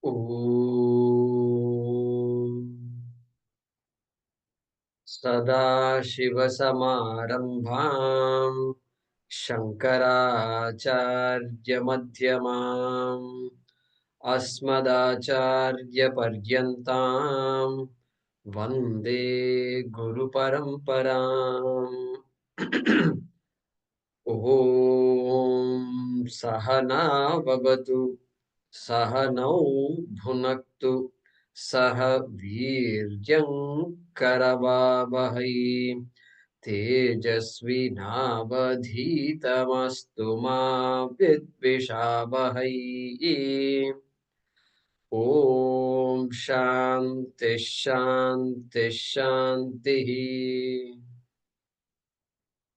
Om Sadashivasamarambham Shankaracharya-madhyamam Asmadacharya-paryantam Vande Guru-paramparam. Om Sahana Vavatu Sahanau Bhunaktu Saha Virjam Karavavahai Tejasvi Navadhitamastu Ma Vidvishavahai. Om Shanti Shanti Shanti.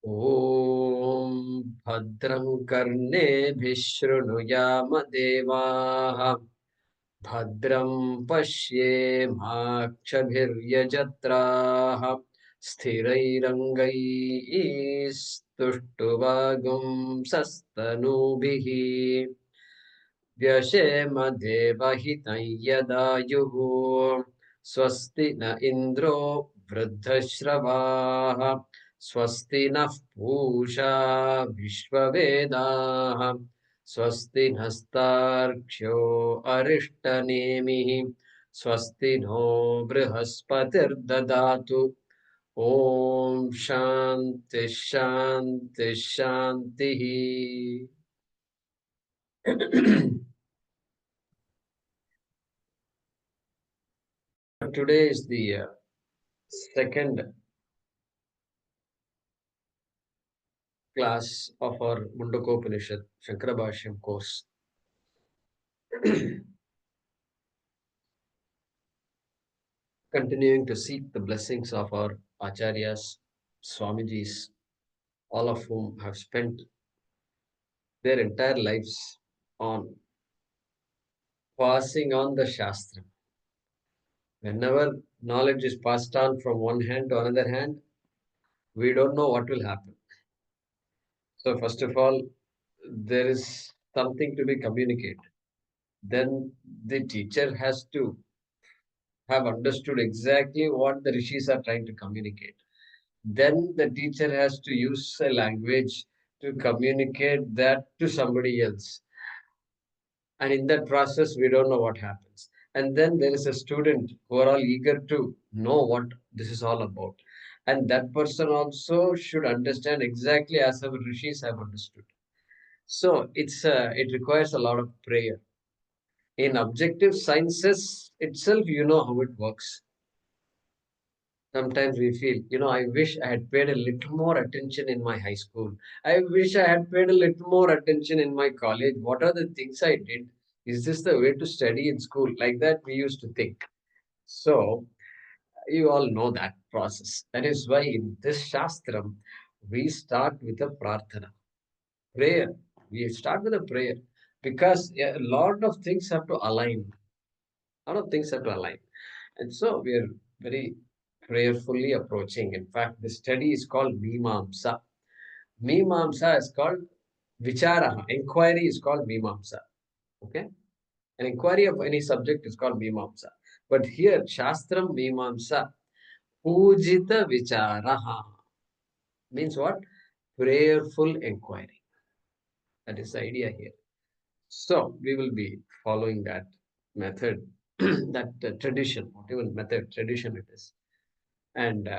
ॐ भद्रं कर्णेभिः शृणुयाम देवाः भद्रं पश्येमाक्षभिर्यजत्राः स्थिरैरङ्गैस्तुष्टुवागुंसस्तनूभिः व्यशेमदेवहितं यदायुः स्वस्ति न इन्द्रो वृद्धश्रवाः स्वस्ति नः पूषा विश्ववेदाः स्वस्ति नस्तार्क्ष्यो अरिष्टनेमिः स्वस्ति नो बृहस्पतिर्ददातु ॐ शान्ति शान्ति शान्तिः. Today is the second class of our Mundakopanishad Shankara Bhaashyam course. Continuing to seek the blessings of our Acharyas, Swamijis, all of whom have spent their entire lives on passing on the Shastra. Whenever knowledge is passed on from one hand to another hand, we don't know what will happen. So first of all, there is something to be communicated. Then the teacher has to have understood exactly what the rishis are trying to communicate. Then the teacher has to use a language to communicate that to somebody else. And in that process, we don't know what happens. And then there is a student who are all eager to know what this is all about. And that person also should understand exactly as our rishis have understood. So it requires a lot of prayer. In objective sciences itself, you know how it works. Sometimes we feel, I wish I had paid a little more attention in my high school. I wish I had paid a little more attention in my college. What are the things I did? Is this the way to study in school? Like that, we used to think. So, you all know that process. That is why in this Shastram, we start with a prarthana, prayer. We start with a prayer because a lot of things have to align. A lot of things have to align. And so we are very prayerfully approaching. In fact, the study is called Mimamsa. Mimamsa is called Vicharaha. Inquiry is called Mimamsa. Okay? An inquiry of any subject is called Mimamsa. But here, Shastram Mimamsa, Pujita Vicharaha means what? Prayerful inquiry. That is the idea here. So we will be following that method, that tradition, whatever method, tradition it is. And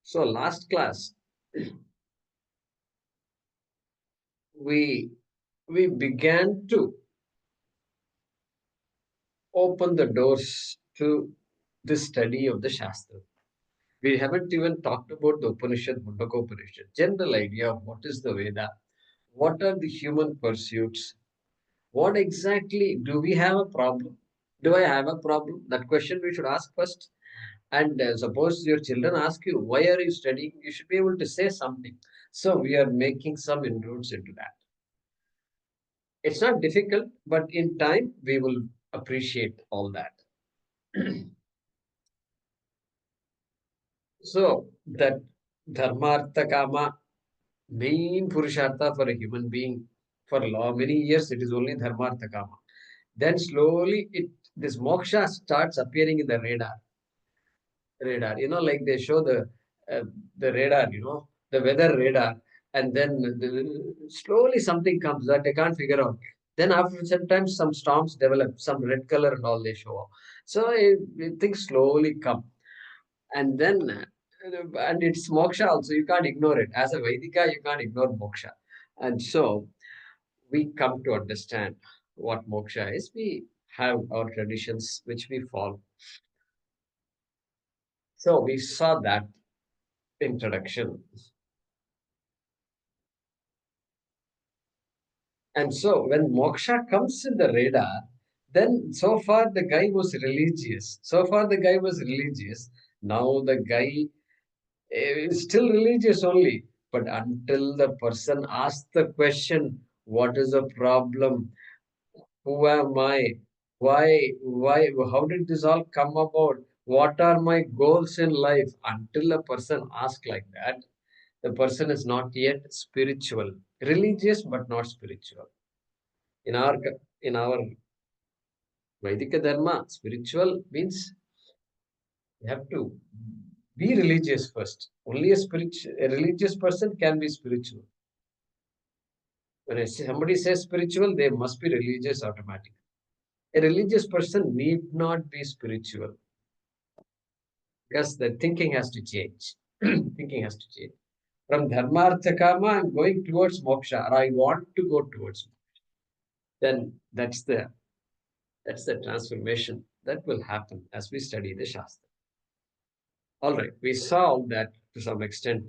so last class, we began to open the doors to the study of the Shastra. We haven't even talked about the Upanishad, Mundakopanishad, general idea of what is the Veda, what are the human pursuits, what exactly do we have a problem? Do I have a problem? That question we should ask first. And suppose your children ask you, why are you studying? You should be able to say something. So we are making some inroads into that. It's not difficult, but in time we will appreciate all that. So that dharmartha kama, main purushartha for a human being, for many years it is only dharmartha kama. Then slowly it this moksha starts appearing in the radar. Like they show uh, the radar, the weather radar, and then slowly something comes that they can't figure out. Then after sometimes some storms develop, some red color and all they show up. So things slowly come, and then and it's moksha also. You can't ignore it. As a Vedika, you can't ignore moksha, and so we come to understand what moksha is. We have our traditions which we follow. So we saw that introduction. And so when moksha comes in the radar, then so far the guy was religious. So far the guy was religious. Now the guy is still religious only. But until the person asks the question, what is the problem? Who am I? Why, how did this all come about? What are my goals in life? Until a person asks like that, the person is not yet spiritual. Religious, but not spiritual. In our Vaidika Dharma, spiritual means you have to be religious first. Only a religious person can be spiritual. When somebody says spiritual, they must be religious automatically. A religious person need not be spiritual because the thinking has to change. Thinking has to change. From dharma artha kama, I'm going towards moksha, or I want to go towards. Then that's the transformation that will happen as we study the Shastra. All right, we saw all that to some extent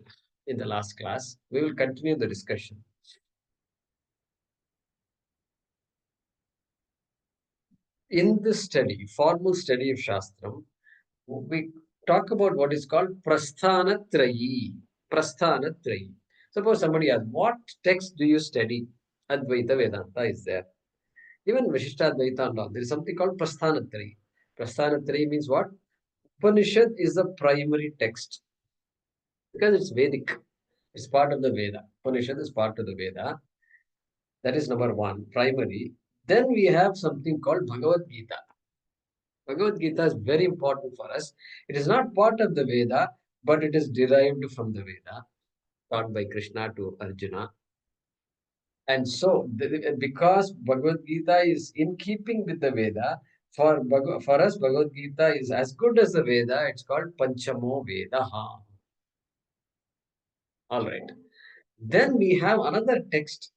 in the last class. We will continue the discussion. In this study, formal study of Shastram, we talk about what is called Prasthanatrayi. Prasthanatrayi. Suppose somebody asks, what text do you study? Advaita Vedanta is there. Even Vishishtadvaita and all, there is something called Prasthanatrayi. Prasthanatrayi means what? Upanishad is the primary text because it's Vedic. It's part of the Veda. Upanishad is part of the Veda. That is number one, primary. Then we have something called Bhagavad Gita. Bhagavad Gita is very important for us. It is not part of the Veda, but it is derived from the Veda, taught by Krishna to Arjuna. And so, because Bhagavad Gita is in keeping with the Veda, for us, Bhagavad Gita is as good as the Veda. It's called Panchamo Vedaha. All right. Then we have another text,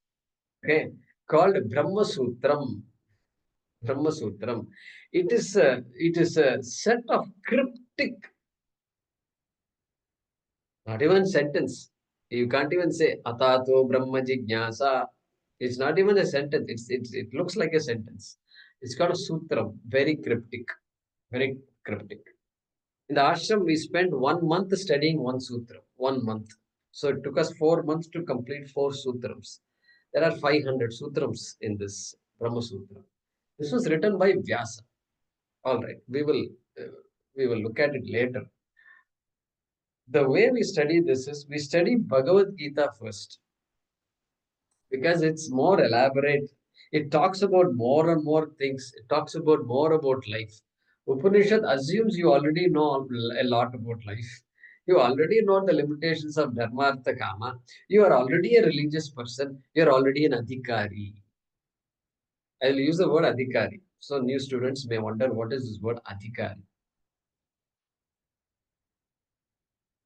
okay, called Brahma Sutram. Brahma Sutram. It is a set of cryptic, not even sentence. You can't even say Atato Brahma Jignasa. It's not even a sentence. It looks like a sentence. It's called a Sutram. Very cryptic. Very cryptic. In the ashram, we spent 1 month studying one sutra. 1 month. So it took us 4 months to complete four sutrams. There are 500 sutrams in this Brahma Sutra. This was written by Vyasa. All right, we will look at it later. The way we study this is we study Bhagavad Gita first because it's more elaborate. It talks about more and more things. It talks about more about life. Upanishad assumes you already know a lot about life. You already know the limitations of dharma, artha, kama. You are already a religious person. You are already an adhikari. I'll use the word adhikari. So new students may wonder what is this word adhikari.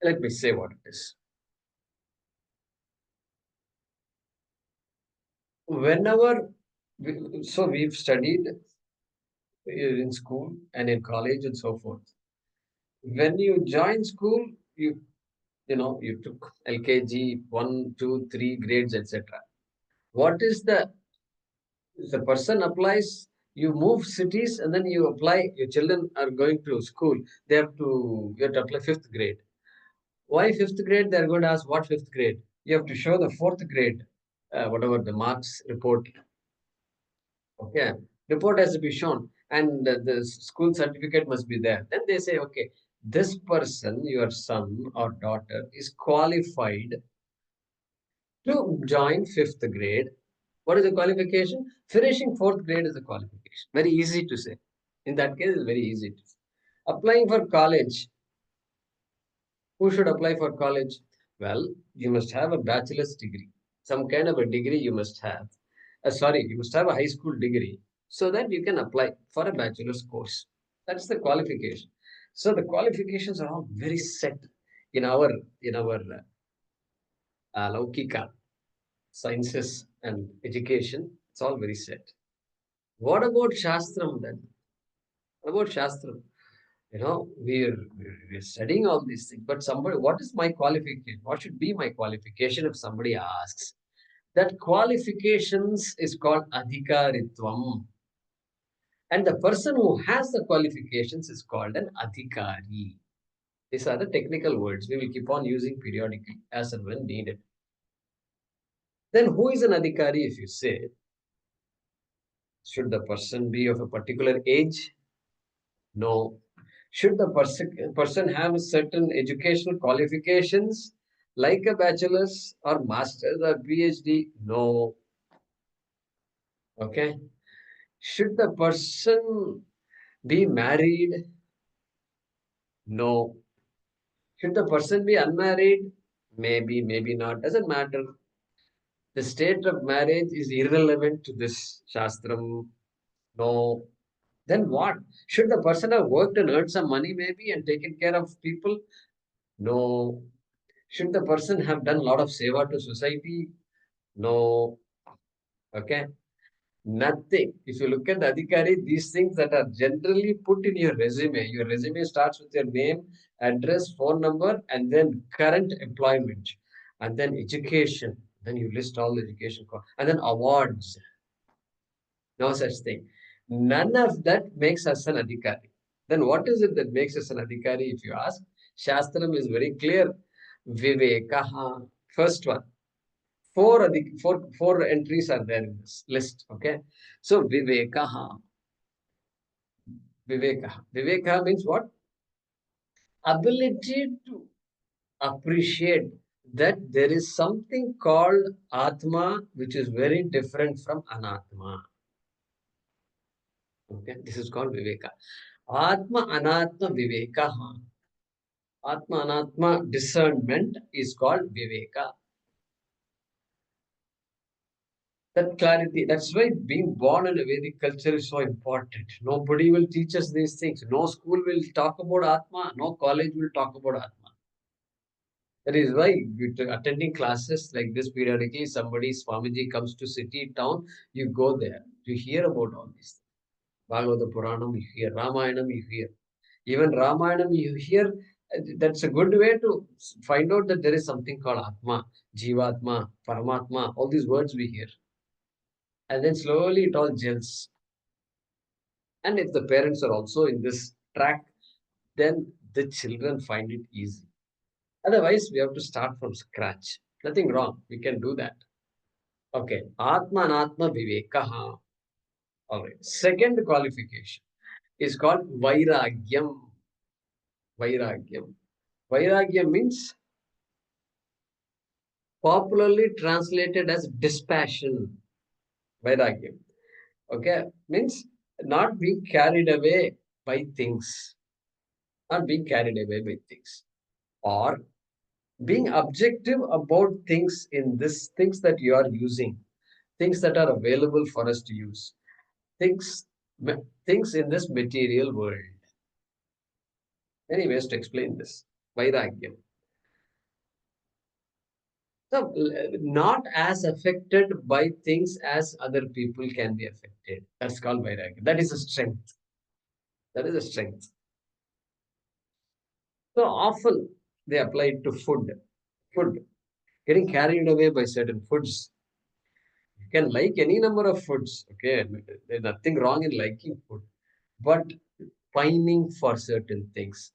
Let me say what it is. Whenever we've studied in school and in college and so forth. When you join school, you took LKG 1, 2, 3 grades, etc. What is the person applies? You move cities and then you apply. Your children are going to school. You have to apply fifth grade. Why fifth grade? They're going to ask what fifth grade. You have to show the fourth grade, whatever the marks report. Okay, report has to be shown, and the school certificate must be there. Then they say, okay, this person, your son or daughter, is qualified to join fifth grade. What is the qualification? Finishing fourth grade is a qualification. Very easy to say. In that case, it's very easy. Applying for college. Who should apply for college? Well, you must have a bachelor's degree. Some kind of a degree you must have. Sorry, you must have a high school degree so that you can apply for a bachelor's course. That's the qualification. So the qualifications are all very set in our Laukika sciences and education. It's all very set. What about Shastram then? What about Shastram? We're studying all these things, but somebody, what is my qualification? What should be my qualification if somebody asks? That qualifications is called adhikaritvam. And the person who has the qualifications is called an adhikari. These are the technical words we will keep on using periodically as and when needed. Then who is an adhikari if you say? Should the person be of a particular age? No. Should the person have certain educational qualifications like a bachelor's or master's or PhD? No. Okay. Should the person be married? No. Should the person be unmarried? Maybe, maybe not. Doesn't matter. The state of marriage is irrelevant to this Shastram. No. Then what? Should the person have worked and earned some money maybe and taken care of people? No. Should the person have done a lot of seva to society? No. Okay. Nothing. If you look at the Adhikari, these things that are generally put in your resume starts with your name, address, phone number, and then current employment, and then education. Then you list all the education, and then awards. No such thing. None of that makes us an Adhikari. Then what is it that makes us an Adhikari, if you ask? Shastram is very clear. Vivekaha. First one. Four entries are there in this list. Okay. So Vivekaha means what? Ability to appreciate that there is something called Atma which is very different from Anatma. Okay. This is called Viveka. Atma Anatma Vivekaha. Atma Anatma discernment is called Viveka. That clarity, that's why being born in a Vedic culture is so important. Nobody will teach us these things. No school will talk about Atma. No college will talk about Atma. That is why attending classes like this periodically, somebody, Swamiji comes to city, town, you go there to hear about all these things. Bhagavata Puranam, you hear. Ramayanam, you hear. Even Ramayanam, you hear. That's a good way to find out that there is something called Atma, Jivatma, Paramatma, all these words we hear. And then slowly it all gels. And if the parents are also in this track, then the children find it easy. Otherwise, we have to start from scratch. Nothing wrong. We can do that. Okay. Atma and Atma Vivekaha. All right. Second qualification is called Vairagyam. Vairagyam. Vairagyam means popularly translated as dispassion. Vairagyam. Okay. Means not being carried away by things. Not being carried away by things. Or being objective about things in this things that you are using, things that are available for us to use, things things in this material world. Anyways, to explain this, vairagyam. So not as affected by things as other people can be affected. That's called vairagyam. That is a strength. That is a strength. So often they apply it to food. Food. Getting carried away by certain foods. You can like any number of foods. Okay, there's nothing wrong in liking food, but pining for certain things,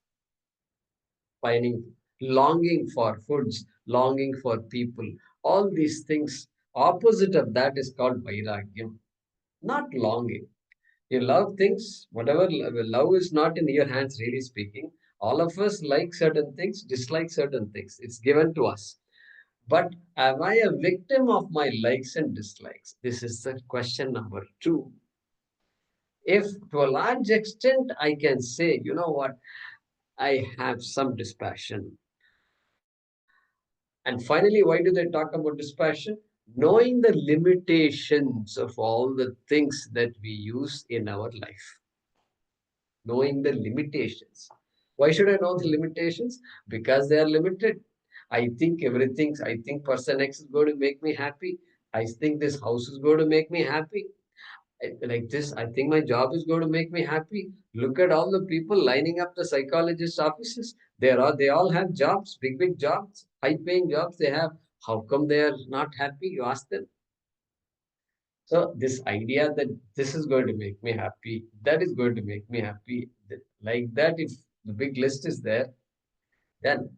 pining, longing for foods, longing for people, all these things. Opposite of that is called vairagyam, not longing. You love things, whatever love is not in your hands, really speaking. All of us like certain things, dislike certain things. It's given to us. But am I a victim of my likes and dislikes? This is the question number two. If to a large extent I can say, you know what, I have some dispassion. And finally, why do they talk about dispassion? Knowing the limitations of all the things that we use in our life. Knowing the limitations. Why should I know the limitations? Because they are limited. I think person X is going to make me happy. I think this house is going to make me happy. Like this, I think my job is going to make me happy. Look at all the people lining up the psychologist offices. They all have jobs, big jobs, high paying jobs they have. How come they are not happy? You ask them. So this idea that this is going to make me happy, that is going to make me happy, like that, if the big list is there, then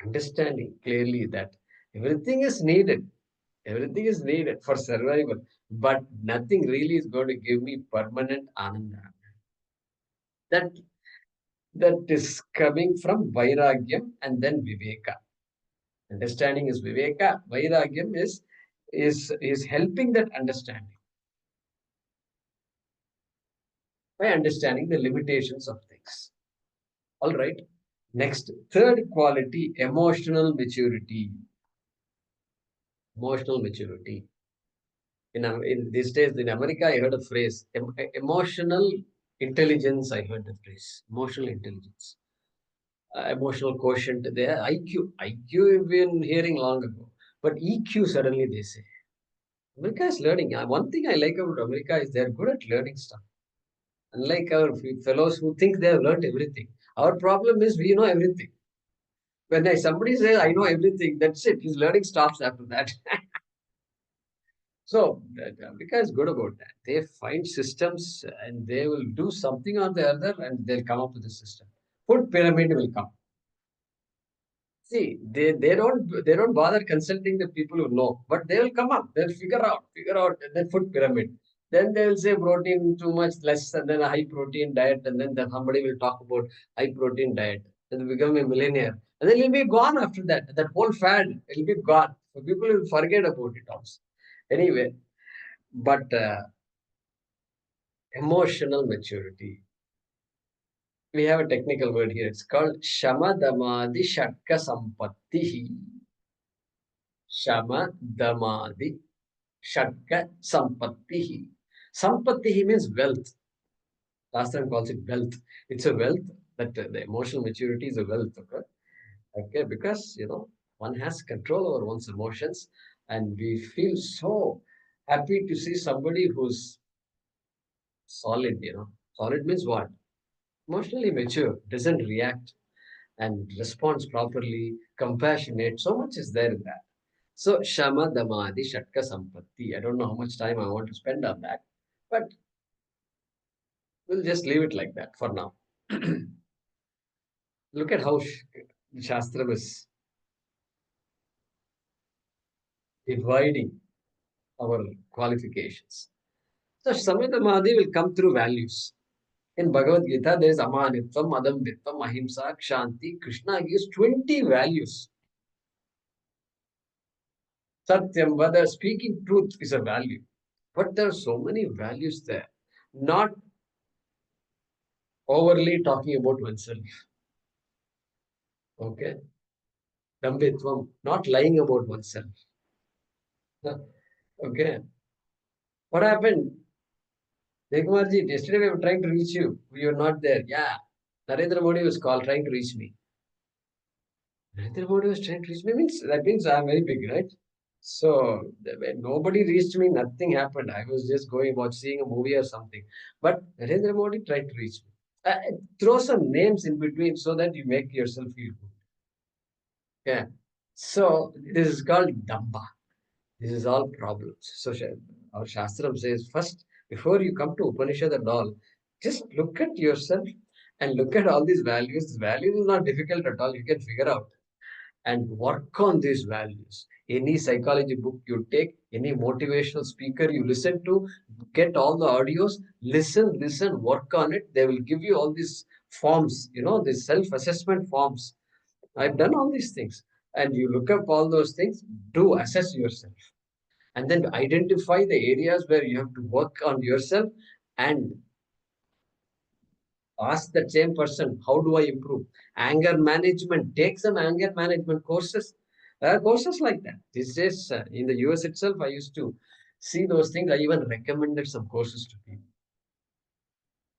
understanding clearly that everything is needed, everything is needed for survival, but nothing really is going to give me permanent ananda. That that is coming from vairagyam and then viveka. Understanding is viveka, vairagyam is helping that understanding by understanding the limitations of things. All right. Next, third quality, emotional maturity. Emotional maturity. In these days in America, I heard a phrase, emotional intelligence. I heard the phrase, emotional intelligence, emotional quotient. There, IQ. IQ we've been hearing long ago, but EQ suddenly they say. America is learning. One thing I like about America is they're good at learning stuff. Unlike our fellows who think they have learned everything. Our problem is we know everything. When somebody says, I know everything, that's it. His learning stops after that. So, America is good about that. They find systems and they will do something or the other and they'll come up with a system. Food pyramid will come. See, they don't bother consulting the people who know, but they will come up. They'll figure out the food pyramid. Then they will say protein too much less, and then a high protein diet, and then somebody will talk about high protein diet, and they become a millionaire, and then it'll be gone after that. That whole fad will be gone. So people will forget about it also. Anyway, but emotional maturity. We have a technical word here. It's called Shamadamadi Shatka Sampatti. Shama Damadi Shatka Sampatti. Sampatti means wealth. Shastram calls it wealth. It's a wealth that the emotional maturity is a wealth. Okay, okay, because one has control over one's emotions, and we feel so happy to see somebody who's solid. Solid means what? Emotionally mature, doesn't react and responds properly, compassionate. So much is there in that. So Shama Damadi Shatka Sampatti. I don't know how much time I want to spend on that, but we'll just leave it like that for now. Look at how Shastra is dividing our qualifications. So Samidamadi will come through values. In Bhagavad Gita, there is Amanitvam, Adambitvam, Ahimsa, Kshanti. Krishna gives 20 values. Satyam, whether speaking truth is a value. But there are so many values there. Not overly talking about oneself. Okay. Dambitvam, not lying about oneself. Okay. What happened? Degumarji, yesterday we were trying to reach you. You were not there. Yeah. Narendra Modi was called trying to reach me. Narendra Modi was trying to reach me means that means I'm very big, right? So when nobody reached me, nothing happened. I was just going about seeing a movie or something. But Narendra Modi tried to reach me. Throw some names in between so that you make yourself feel good. Yeah. So this is called Damba. This is all problems. So our Shastram says first, before you come to Upanishad and all, just look at yourself and look at all these values. This value is not difficult at all. You can figure out and work on these values. Any psychology book you take, any motivational speaker you listen to, get all the audios, listen, work on it. They will give you all these forms, these self-assessment forms. I've done all these things. And you look up all those things, do assess yourself and then identify the areas where you have to work on yourself and Ask that same person, how do I improve? Anger management, take some anger management courses. There are courses like that. These days, in the US itself, I used to see those things. I even recommended some courses to people.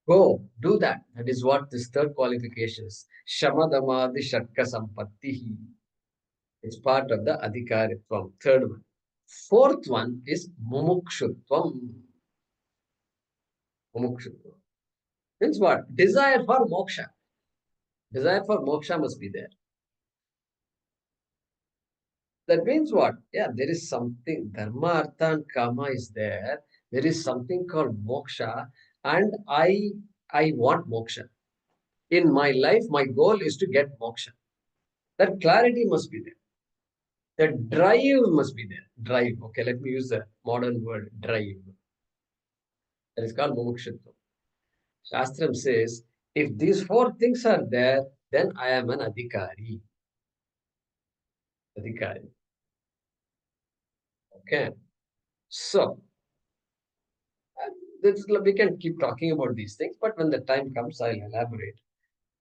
Go, do that. That is what this third qualification is. Shamadamadi Shatka Sampatti. It's part of the Adhikaritvam. Third one. Fourth one is Mumukshutvam. Mumukshutvam. Means what? Desire for moksha. Desire for moksha must be there. That means what? Yeah, there is something, dharma, artha, and kama is there. There is something called moksha, and I want moksha. In my life, my goal is to get moksha. That clarity must be there. That drive must be there. Drive. Okay, let me use the modern word drive. That is called mumukshutva. Shastram says, if these four things are there, then I am an adhikari. Adhikari. Okay. So, we can keep talking about these things, but when the time comes, I'll elaborate.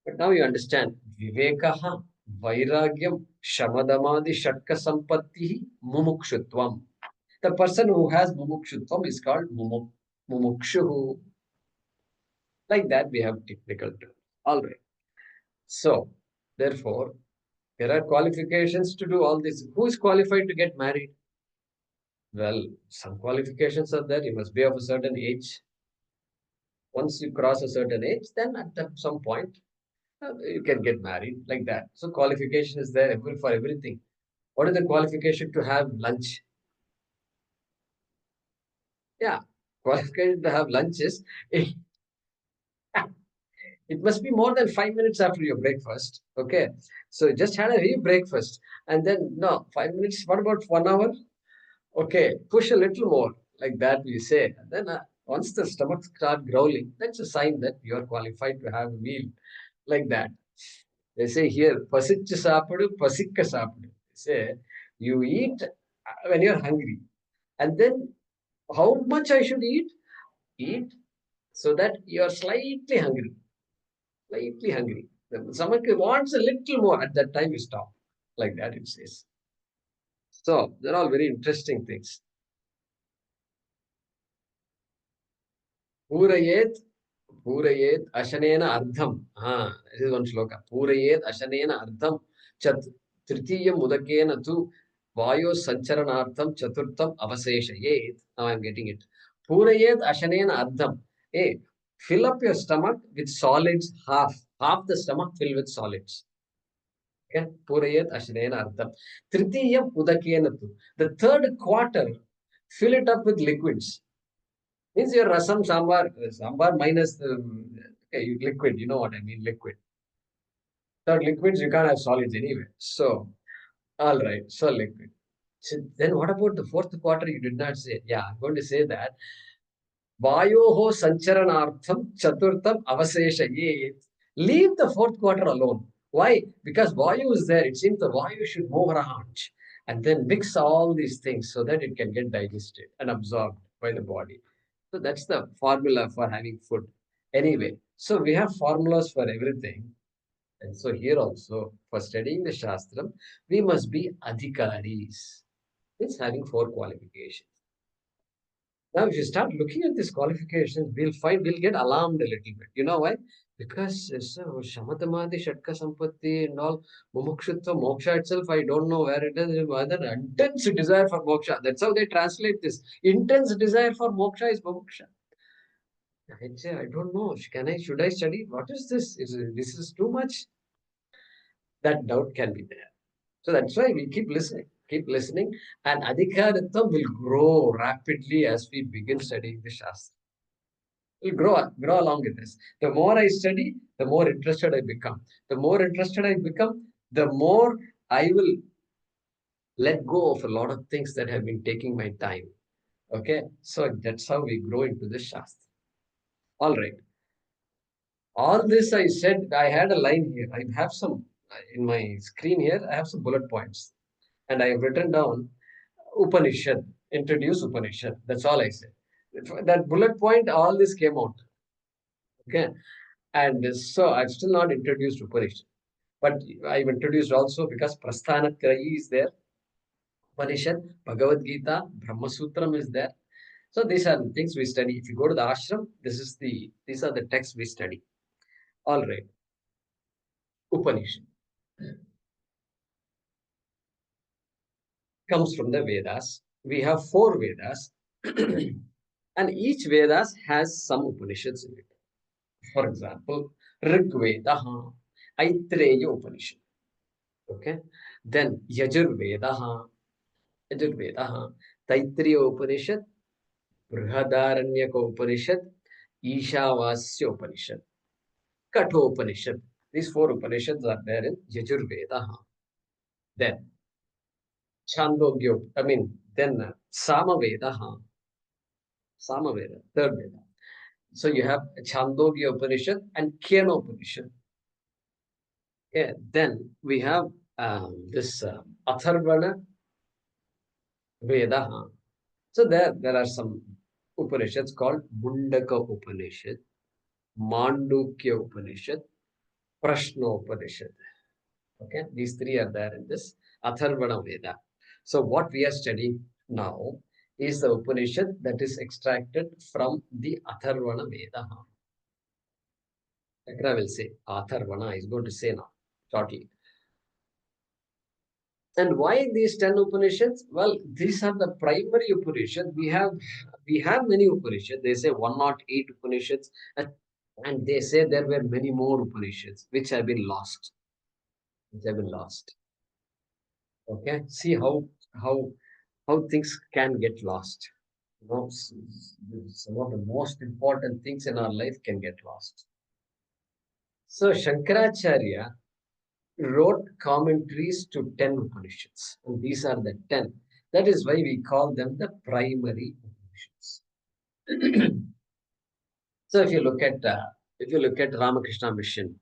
But now you understand Vivekaha, Vairagyam, Shamadamadi, Shatka Sampatti, Mumukshutvam. The person who has Mumukshutvam is called Mumukshu. Like that, we have technical terms. All right. So, therefore, there are qualifications to do all this. Who is qualified to get married? Well, some qualifications are there. You must be of a certain age. Once you cross a certain age, then at some point, you can get married like that. So qualification is there for everything. What is the qualification to have lunch? Yeah, qualification to have lunch is it, it must be more than 5 minutes after your breakfast. Okay, so just had a heavy breakfast and then no 5 minutes. What about 1 hour? Okay, push a little more like that. We say, and then once the stomach start growling, that's a sign that you are qualified to have a meal like that. They say here, pasicha saapadu, pasikka saapadu. They say, you eat when you're hungry. And then how much I should eat? Eat so that you're slightly hungry. Slightly hungry. The stomach wants a little more. At that time, you stop. Like that, it says. So, they're all very interesting things. Purayet, Purayet, Ashanena Ardham. This is one shloka. Purayet, Ashanena Ardham. Chat Tritiyam Mudakena tu Vayo Sancharanartham Chaturtham Avaseshayet. Now I'm getting it. Purayet Ashanena Ardham. Hey, fill up your stomach with solids half. Half the stomach fill with solids. Okay. Purayet Ashanena Ardham. Tritiyam Udakena tu. The third quarter, fill it up with liquids. Means your rasam sambar minus the okay, liquid. You know what I mean? Liquid. Without liquids, you can't have solids anyway. So, all right. So liquid. So then what about the fourth quarter? You did not say. Yeah, I'm going to say that. Vayoho sancharanartham chaturtham avaseshayet. Leave the fourth quarter alone. Why? Because Vayu is there. It seems the Vayu should move around and then mix all these things so that it can get digested and absorbed by the body. So that's the formula for having food. Anyway, so we have formulas for everything. And so here also, for studying the Shastram, we must be adhikaris. It's having four qualifications. Now, if you start looking at these qualifications, we'll get alarmed a little bit. You know why? Because so Shamatamadi, Shatka Sampatti, and all Mumukshutva, Moksha itself, I don't know where it is. Whether intense desire for moksha. That's how they translate this. Intense desire for moksha is Mumuksha. I'd say, I don't know. Should I study? What is this? This is too much. That doubt can be there. So that's why we keep listening, and Adhikaritam will grow rapidly as we begin studying the Shastra. It will grow along with this. The more I study, the more interested I become. The more interested I become, the more I will let go of a lot of things that have been taking my time. Okay, so that's how we grow into the Shastra. All right. All this I said, I had a line here. I have some in my screen here. I have some bullet points, and I have written down Upanishad, introduce Upanishad. That's all I said. That bullet point, all this came out. Okay. And so I've still not introduced Upanishad. But I've introduced also because Prasthanatrayi is there, Upanishad, Bhagavad Gita, Brahma Sutram is there. So these are the things we study. If you go to the ashram, these are the texts we study. All right, Upanishad comes from the Vedas. We have four Vedas, and each Vedas has some Upanishads in it. For example, Rig Veda, Aitreya Upanishad. Okay, then Yajurveda, Yajurveda, Taittiriya Upanishad, Brihadaranyaka Upanishad, Ishavasya Upanishad, Kathopanishad. These four Upanishads are there in Yajurveda. Then Chandogya, then Samaveda, Samaveda, third Veda. So you have Chandogya Upanishad and Kena Upanishad. Yeah, then we have this Atharvana Veda. So there are some Upanishads called Mundaka Upanishad, Mandukya Upanishad, Prashno Upanishad. Okay, these three are there in this Atharvana Veda. So what we are studying now is the Upanishad that is extracted from the Atharvana Veda. Shankara will say, Atharvana is going to say now, shortly. And why these 10 Upanishads? Well, these are the primary Upanishads. We have many Upanishads. They say 108 Upanishads, and they say there were many more Upanishads which have been lost. Okay, see how how things can get lost. You know, some of the most important things in our life can get lost. So Shankaracharya wrote commentaries to 10 Upanishads. And these are the 10. That is why we call them the primary Upanishads. So if you look at Ramakrishna Mission,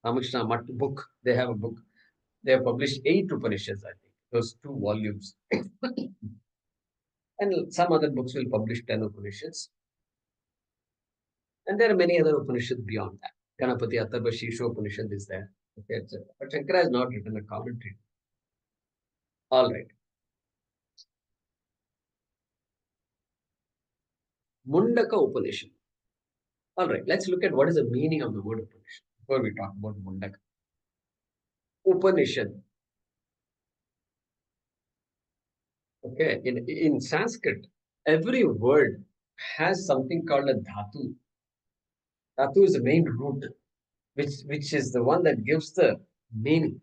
Ramakrishna Math book, they have a book. They have published 8 Upanishads, I think. Those 2 volumes. And some other books will publish 10 Upanishads. And there are many other Upanishads beyond that. Ganapati Atharva Shisha Upanishad is there. Okay, etc. But Shankara has not written a commentary. All right. Mundaka Upanishad. All right, let's look at what is the meaning of the word Upanishad before we talk about Mundaka. Upanishad. Okay, in Sanskrit, every word has something called a dhatu. Dhatu is the main root, which is the one that gives the meaning,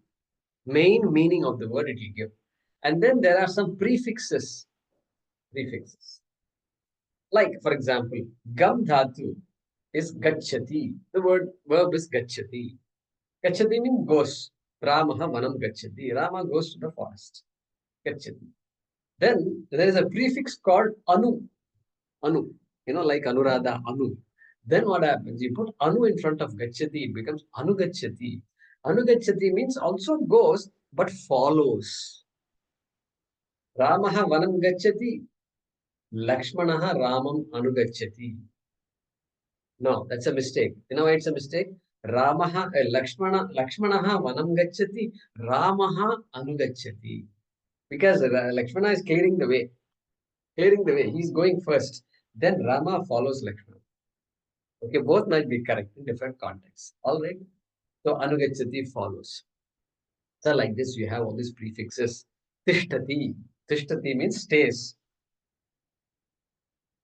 main meaning of the word it will give. And then there are some prefixes. Prefixes. Like, for example, gam dhatu is gachati. The verb is gachati. Gachati means goes. Ramaha vanam gachati. Rama goes to the forest. Gachati. Then there is a prefix called anu. Anu. Like Anuradha, anu. Then what happens? You put anu in front of gachati, it becomes anugachati. Anugachati means also goes, but follows. Ramaha vanam gachati. Lakshmanaha ramam anugachati. No, that's a mistake. You know why it's a mistake? Lakshmanaha vanam gachati, Ramaha anugachati. Because Lakshmana is clearing the way. He's going first. Then Rama follows Lakshmana. Okay, both might be correct in different contexts. All right. So anugachati follows. So like this, you have all these prefixes. Tishtati. Tishtati means stays,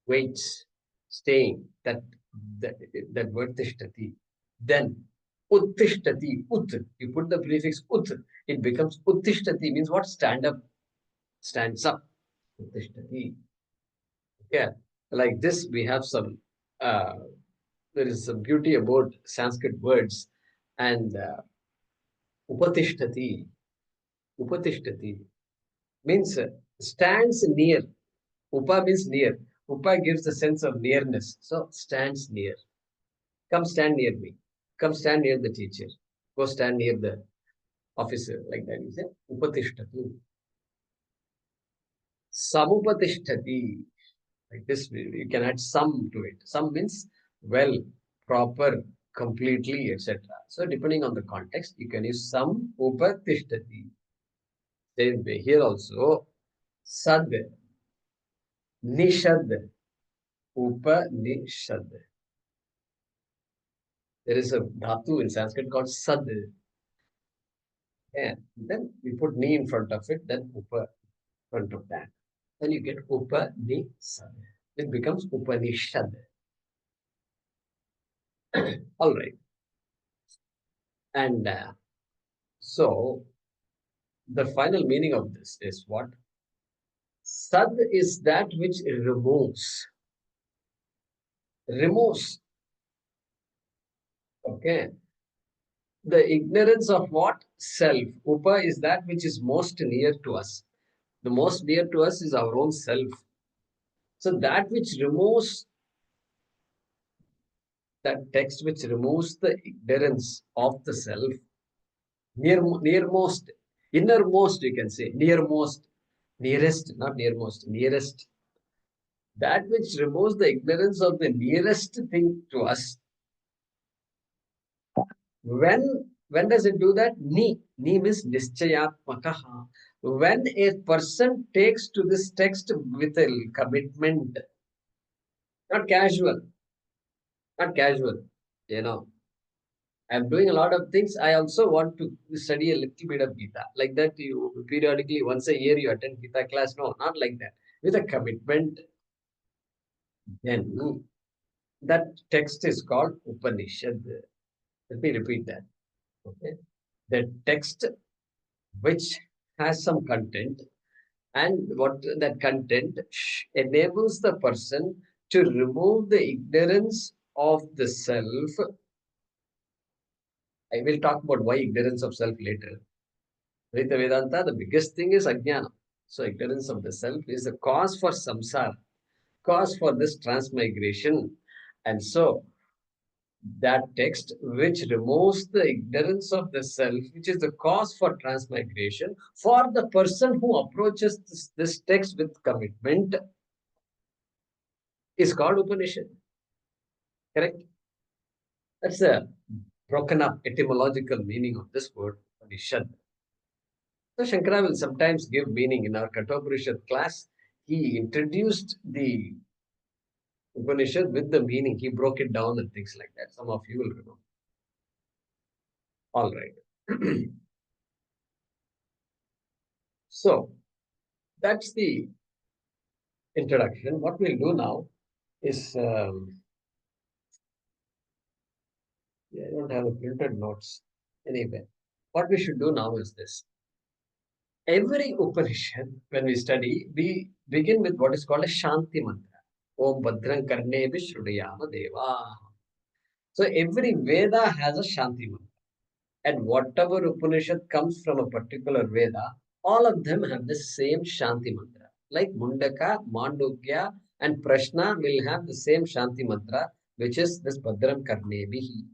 waits, staying. That word tishtati. Then uttishtati, ut. You put the prefix ut, it becomes uttishtati, means what? Stand up, stands up. Uttishtati. Yeah, like this, we have some, there is some beauty about Sanskrit words. And upatishtati, upatishtati means stands near. Upa means near. Upa gives the sense of nearness. So stands near. Come stand near me. Come stand near the teacher. Go stand near the officer. Like that, you say upatishtati. Samupatishtati. Like this, you can add some to it. Some means well, proper, completely, etc. So depending on the context, you can use some upatishtati. Same way here also, sad, nishad, upanishad. There is a dhatu in Sanskrit called sad. And then we put ni in front of it, then upa in front of that. Then you get upanishad. It becomes Upanishad. All right. And so the final meaning of this is what? Sad is that which removes. Removes. Okay. The ignorance of what? Self. Upa is that which is most near to us. The most near to us is our own self. So that which removes, that text which removes the ignorance of the self, nearmost, innermost, you can say, nearmost, nearest, not nearmost, nearest. That which removes the ignorance of the nearest thing to us. When does it do that? Ni means nischayatmakaha. When a person takes to this text with a commitment, not casual, not casual, you know. I'm doing a lot of things. I also want to study a little bit of Gita. Like that, you periodically, once a year, you attend Gita class. No, not like that. With a commitment, then that text is called Upanishad. Let me repeat that. Okay. The text which has some content, and what that content enables the person to remove the ignorance of the self. I will talk about why ignorance of self later. Advaita Vedanta, the biggest thing is ajnana. So ignorance of the self is the cause for samsara, cause for this transmigration. And so that text which removes the ignorance of the self, which is the cause for transmigration, for the person who approaches this text with commitment, is called Upanishad. Correct? That's the broken up etymological meaning of this word, Upanishad. So Shankara will sometimes give meaning in our Kathopanishad class. He introduced the Upanishad with the meaning. He broke it down and things like that. Some of you will remember. All right. So that's the introduction. What we'll do now is, I don't have a printed notes. Anyway, what we should do now is this. Every Upanishad, when we study, we begin with what is called a Shanti mantra. Om Bhadran Karne Vishrudayama Deva. So every Veda has a Shanti mantra. And whatever Upanishad comes from a particular Veda, all of them have the same Shanti mantra. Like Mundaka, Mandukya, and Prashna will have the same Shanti mantra, which is this Bhadram Karnebihi.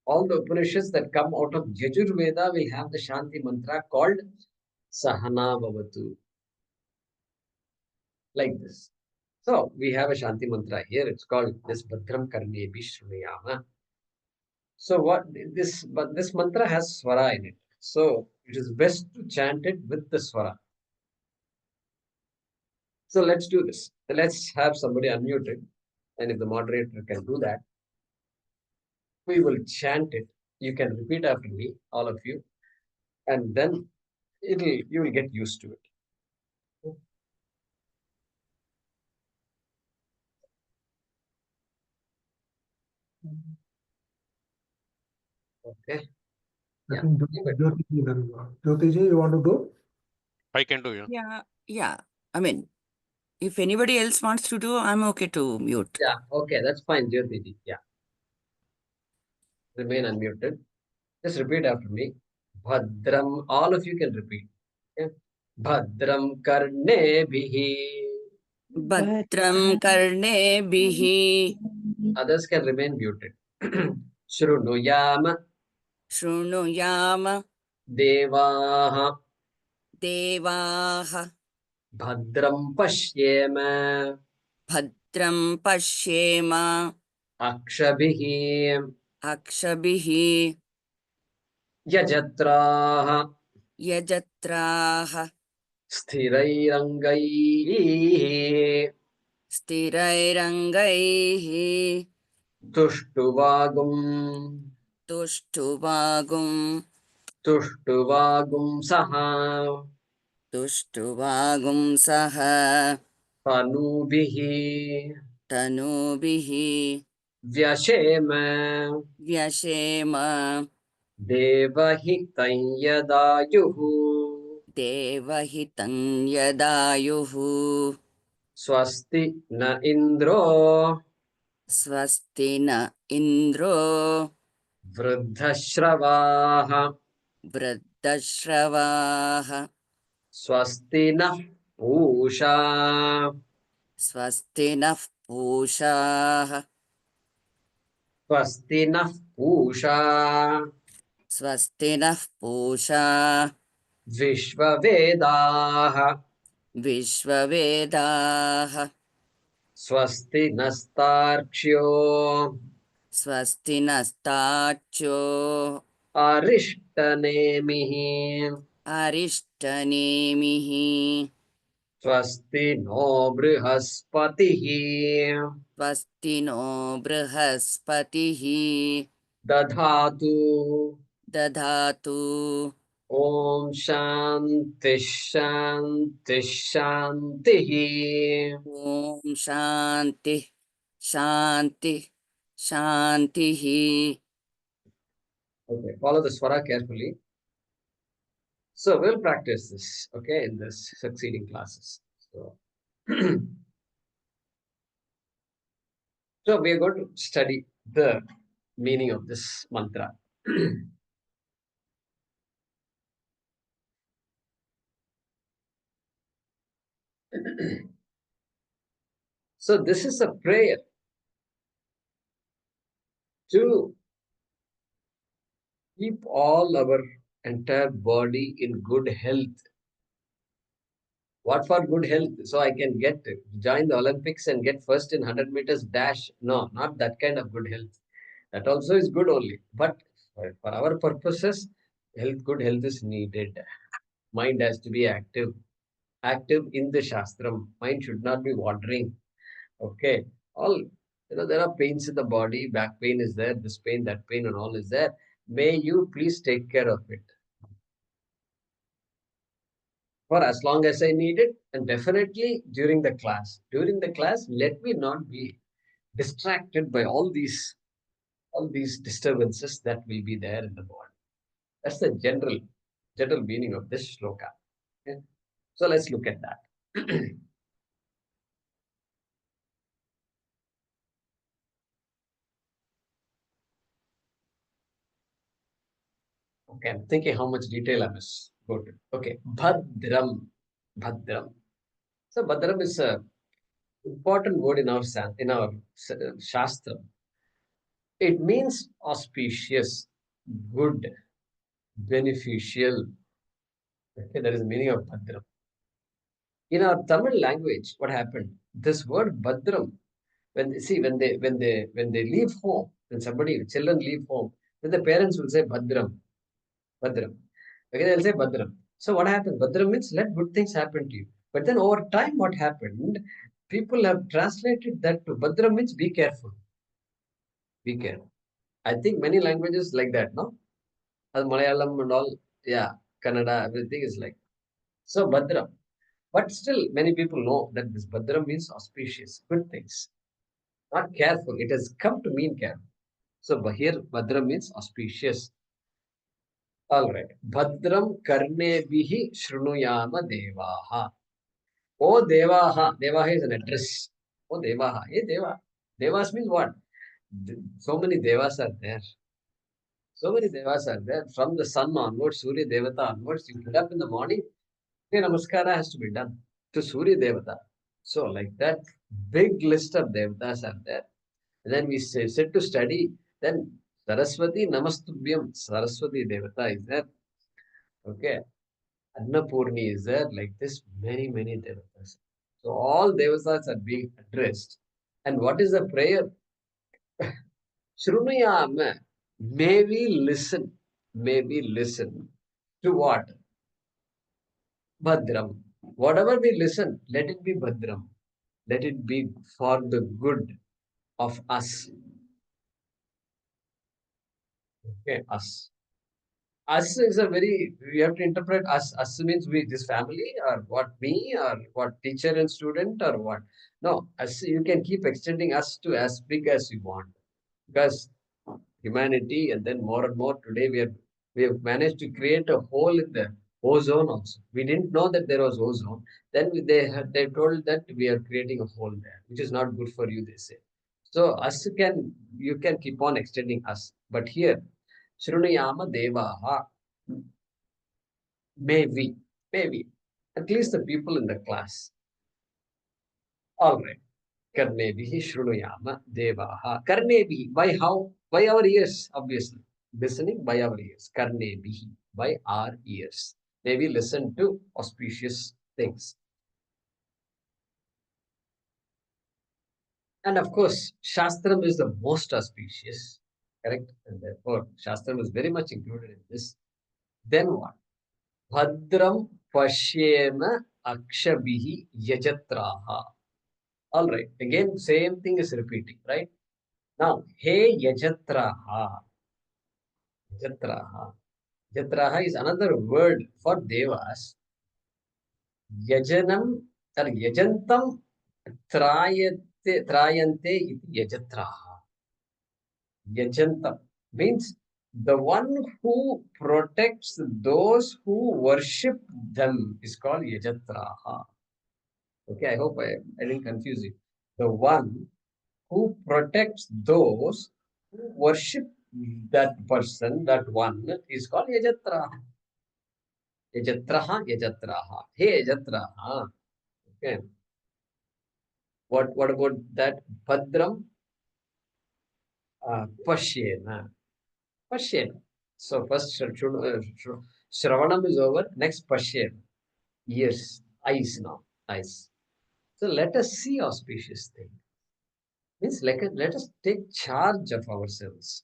All the Upanishads that come out of Yajur Veda will have the Shanti mantra called Sahana Bhavatu. Like this. So we have a Shanti mantra here. It's called this Bhadram Karnebi Shrunayama. So this mantra has swara in it. So it is best to chant it with the swara. So let's do this. Let's have somebody unmuted. And if the moderator can do that, we will chant it. You can repeat after me, all of you. And then you will get used to it. Okay. Yeah. Jyotiji, you want to do? I can do, yeah. Yeah. I mean, if anybody else wants to do, I'm okay to mute. Yeah. Okay. That's fine, Jyotiji. Yeah. Remain unmuted. Just repeat after me. Bhadram. All of you can repeat. Okay. Bhadram Karnebihi. Bhadram Karnebihi. Others can remain muted. Shrunuyama Shrunuyama Devaha Devaha. Bhadram Pashyema Bhadram Pashyema Akshabhihi Akshabihi Yajatraha Yajatraha Sthirairangaihi Stirairangaihi Tushtuvagum Tushtuvagum Tushtuvagum Saha Tushtuvagum Saha Tanubihi Tanubihi Vyashema Vyashema Devahitam Yadayuhu Devahitam Yadayuhu Swasti na Indro Swasti na Indro Vruddhashravaha Vruddashravaha Swasti na Pusha Swasti nah Pusha Swasti na Pusha Swasti nah Pusha Vishvavedaha Vishvavedaha Swasti nastarkshyo Swasti nastacho Arishtanemihi Arishtanemihi Swasti no Brihaspatihi Swasti no Brihaspatihi Dadhatu Dadhatu Om Shanti Shanti Shantihi. Om Shanti Shanti Shantihi. Okay, follow the swara carefully. So we'll practice this, okay, in this succeeding classes. So, so we are going to study the meaning of this mantra. So this is a prayer to keep all our entire body in good health. What for good health? So I can get join the Olympics and get first in 100 meters dash. No, not that kind of good health. That also is good only. But for our purposes, good health is needed. Mind has to be active. Active in the Shastram. Mind should not be wandering. Okay. All there are pains in the body, back pain is there, this pain, that pain, and all is there. May you please take care of it for as long as I need it, and definitely during the class. During the class, let me not be distracted by all these disturbances that will be there in the body. That's the general meaning of this shloka. Okay? So let's look at that. Okay, I'm thinking how much detail I must go to. Okay, Bhadram. Bhadram. So Bhadram is a important word in our Shastra. It means auspicious, good, beneficial. Okay, that is the meaning of Bhadram. In our Tamil language, what happened? This word Bhadram, when they leave home, when children leave home, then the parents will say Bhadram, Bhadram. Okay, they'll say Bhadram. So what happened? Bhadram means let good things happen to you. But then over time, what happened? People have translated that to Bhadram means be careful. Be careful. I think many languages like that, no? As Malayalam and all, yeah, Kannada, everything is like. So Bhadram. But still, many people know that this Bhadram means auspicious, good things. Not careful. It has come to mean careful. So here, Bhadram means auspicious. All right. Bhadram karnebihi shrunuyama devaha. Oh devaha. Devaha is an address. Oh devaha. Hey deva. Devas means what? So many devas are there. So many devas are there. From the sun onwards, Surya Devata onwards, you get up in the morning, okay, namaskara has to be done to Surya Devata. So, like that, big list of devatas are there. And then we sit to study. Then Saraswati Namastubhyam, Saraswati Devata is there. Okay. Annapurni is there. Like this, many devatas. So, all devatas are being addressed. And what is the prayer? Shrunuyam. May we listen to what? Bhadram. Whatever we listen, let it be Bhadram. Let it be for the good of us. Okay, us. Us is a very, we have to interpret us. Us means we, this family, or what, me, or what, teacher and student, or what. No, us, you can keep extending us to as big as you want. Because humanity, and then more and more today we have managed to create a hole in the ozone also. We didn't know that there was ozone. Then they told that we are creating a hole there, which is not good for you, they say. So us can, you can keep on extending us. But here, Shrunayama Devaha, maybe, at least the people in the class. All right. Karnebihi Shrunuyama Devaha. Karnebihi. By how? By our ears, obviously. Listening by our ears. Karnebihi. By our ears. May we listen to auspicious things. And of course, Shastram is the most auspicious. Correct? And therefore, Shastram is very much included in this. Then what? Bhadram Pashyema Akshabihi Yajatraha. All right. Again, same thing is repeating, right? Now, He Yajatraha. Yajatraha. Yajatraha is another word for devas. Yajanam or yajantam trayante iti yajatraha. Yajantam means the one who protects those who worship them is called yajatraha. Okay, I hope I didn't confuse you. The one who protects those who worship that person, that one, is called Yajatraha. Yajatraha. Hey, Yajatraha. Okay. What about that? Bhadram Pashyena. Pashyena. So first Shravanam is over. Next Pashyena. Ears, eyes now. Eyes. So let us see auspicious thing. Means let us take charge of ourselves.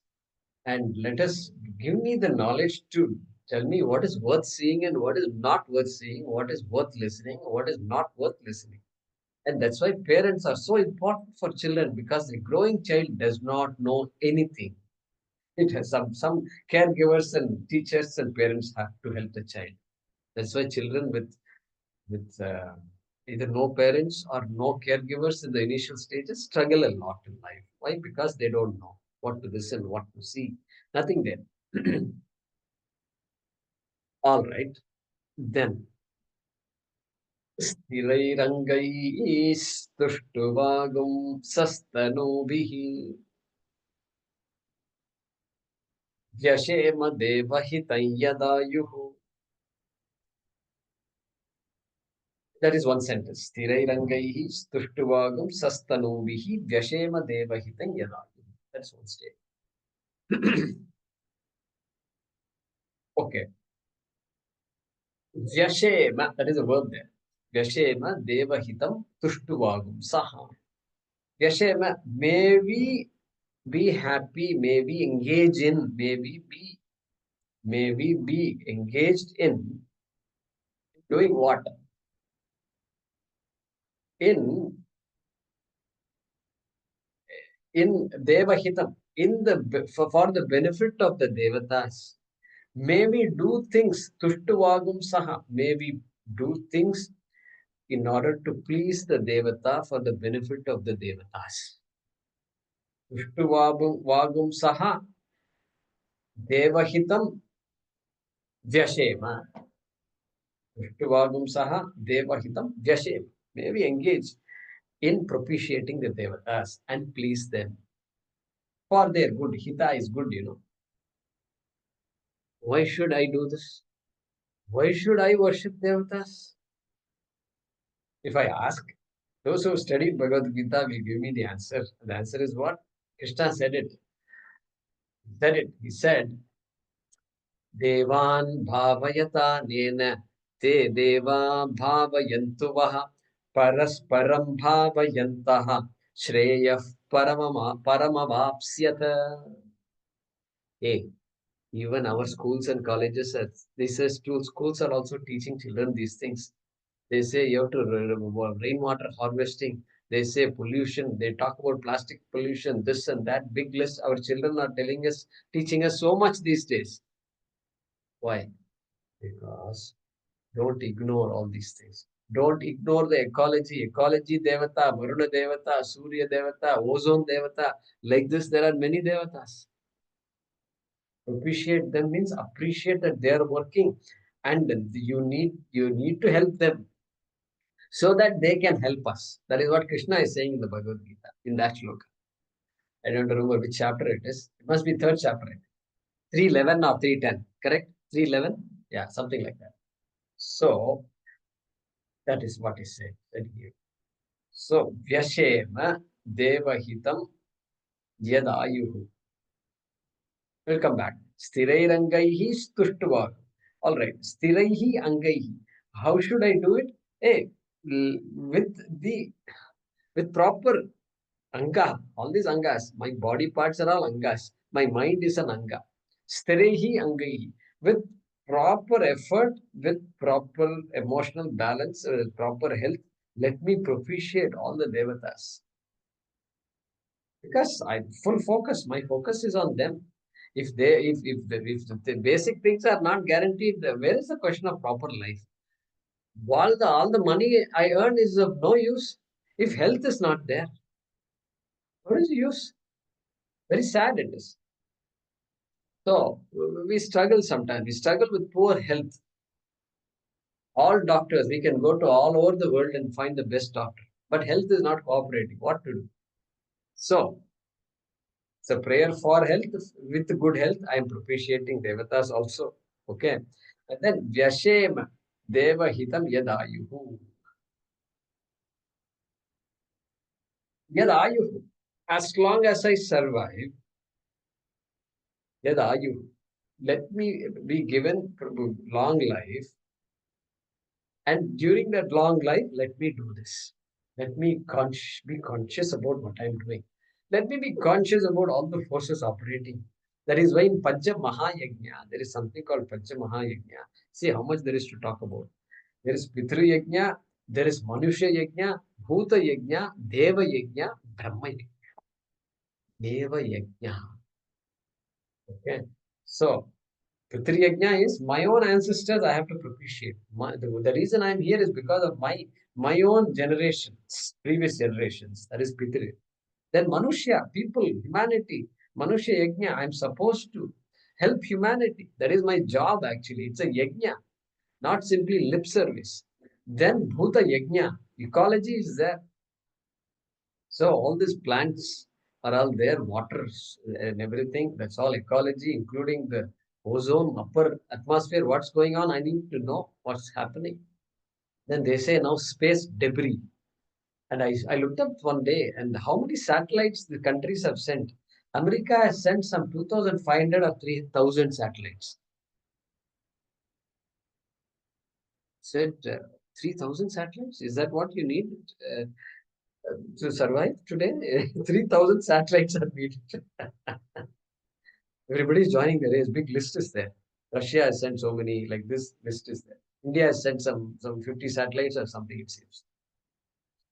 And let us give me the knowledge to tell me what is worth seeing and what is not worth seeing, what is worth listening, what is not worth listening. And that's why parents are so important for children, because the growing child does not know anything. It has some caregivers and teachers and parents have to help the child. That's why children with either no parents or no caregivers in the initial stages struggle a lot in life. Why? Because they don't know what to listen, what to see. Nothing there. All right. Then Sthirairangai Sastanobihi Vyashema Devahitam Yadayuhu. That is one sentence. Sthirairangai Sastanobihi Vyashema Devahitam Yadayuhu. That's one statement. Okay. Vyashema, that is a verb there. Vyashema Devahitam Tushtuvagum Saha. Vyashema, may we be happy, may we engage in, may we be engaged in doing what? In Devahitam, for the benefit of the Devatas. May we do things, Tushtuvagum Saha, may we do things in order to please the Devata for the benefit of the Devatas. Tushtuvagum Saha, Devahitam Vyashema. Tushtuvagum Saha, Devahitam Vyashema. May we engage in propitiating the Devatas and please them for their good. Hita is good, you know. Why should I do this? Why should I worship Devatas? If I ask, those who studied Bhagavad Gita will give me the answer. The answer is what? Krishna said it. He said, Devan bhavayata nena te deva bhavayantu vaha parasparam bhavayantaha shreyah paramavapsyata. Hey, even our schools and colleges, schools are also teaching children these things. They say you have to rainwater harvesting. They say pollution. They talk about plastic pollution, this and that. Big list. Our children are telling us, teaching us so much these days. Why? Because don't ignore all these things. Don't ignore the ecology. Ecology Devata, Varuna Devata, Surya Devata, Ozone Devata. Like this, there are many Devatas. Appreciate them means appreciate that they are working, and you need to help them so that they can help us. That is what Krishna is saying in the Bhagavad Gita, in that shloka. I don't remember which chapter it is. It must be third chapter. 311 or 310, correct? 311? Yeah, something like that. So, that is what is said here. So, Vyashema Devahitam Yadayuhu. We'll come back. Sthirairangaihi Stushtuva. All right. Sthiraihi Angaihi. How should I do it? Hey, with proper Anga, all these Angas, my body parts are all Angas. My mind is an Anga. Sterehi Angahi. With proper effort, with proper emotional balance, with proper health, let me propitiate all the Devatas. Because I full focus, my focus is on them. If the basic things are not guaranteed, where is the question of proper life? All the money I earn is of no use if health is not there. What is the use? Very sad it is. So we struggle sometimes. We struggle with poor health. All doctors, we can go to all over the world and find the best doctor. But health is not cooperating. What to do? So it's a prayer for health. With good health, I am propitiating Devatas also. Okay. And then Vyashema Deva Hitam Yadayuhu. Yadayuhu. As long as I survive, Yadayuhu. Let me be given long life. And during that long life, let me do this. Let me be conscious about what I'm doing. Let me be conscious about all the forces operating. That is why in Pancha Mahayajna, there is something called Pancha Mahayajna. See how much there is to talk about. There is Pitru Yajna, there is Manusha Yajna, Bhuta Yajna, Deva Yajna, Brahma Yajna. Deva Yajna. Okay. So, Pitru Yajna is my own ancestors I have to propitiate. The reason I'm here is because of my own generations, previous generations. That is Pitru. Then Manushya, people, humanity, Manushya Yajna, I'm supposed to help humanity. That is my job actually. It's a Yajna, not simply lip service. Then Bhuta Yajna, ecology is there. So all these plants are all there, waters and everything. That's all ecology, including the ozone, upper atmosphere. What's going on? I need to know what's happening. Then they say now space debris. And I looked up one day and how many satellites the countries have sent. America has sent some 2,500 or 3,000 satellites. Said 3,000 satellites? Is that what you need to survive today? 3,000 satellites are needed. Everybody's joining the race. Big list is there. Russia has sent so many, like this list is there. India has sent some 50 satellites or something, it seems.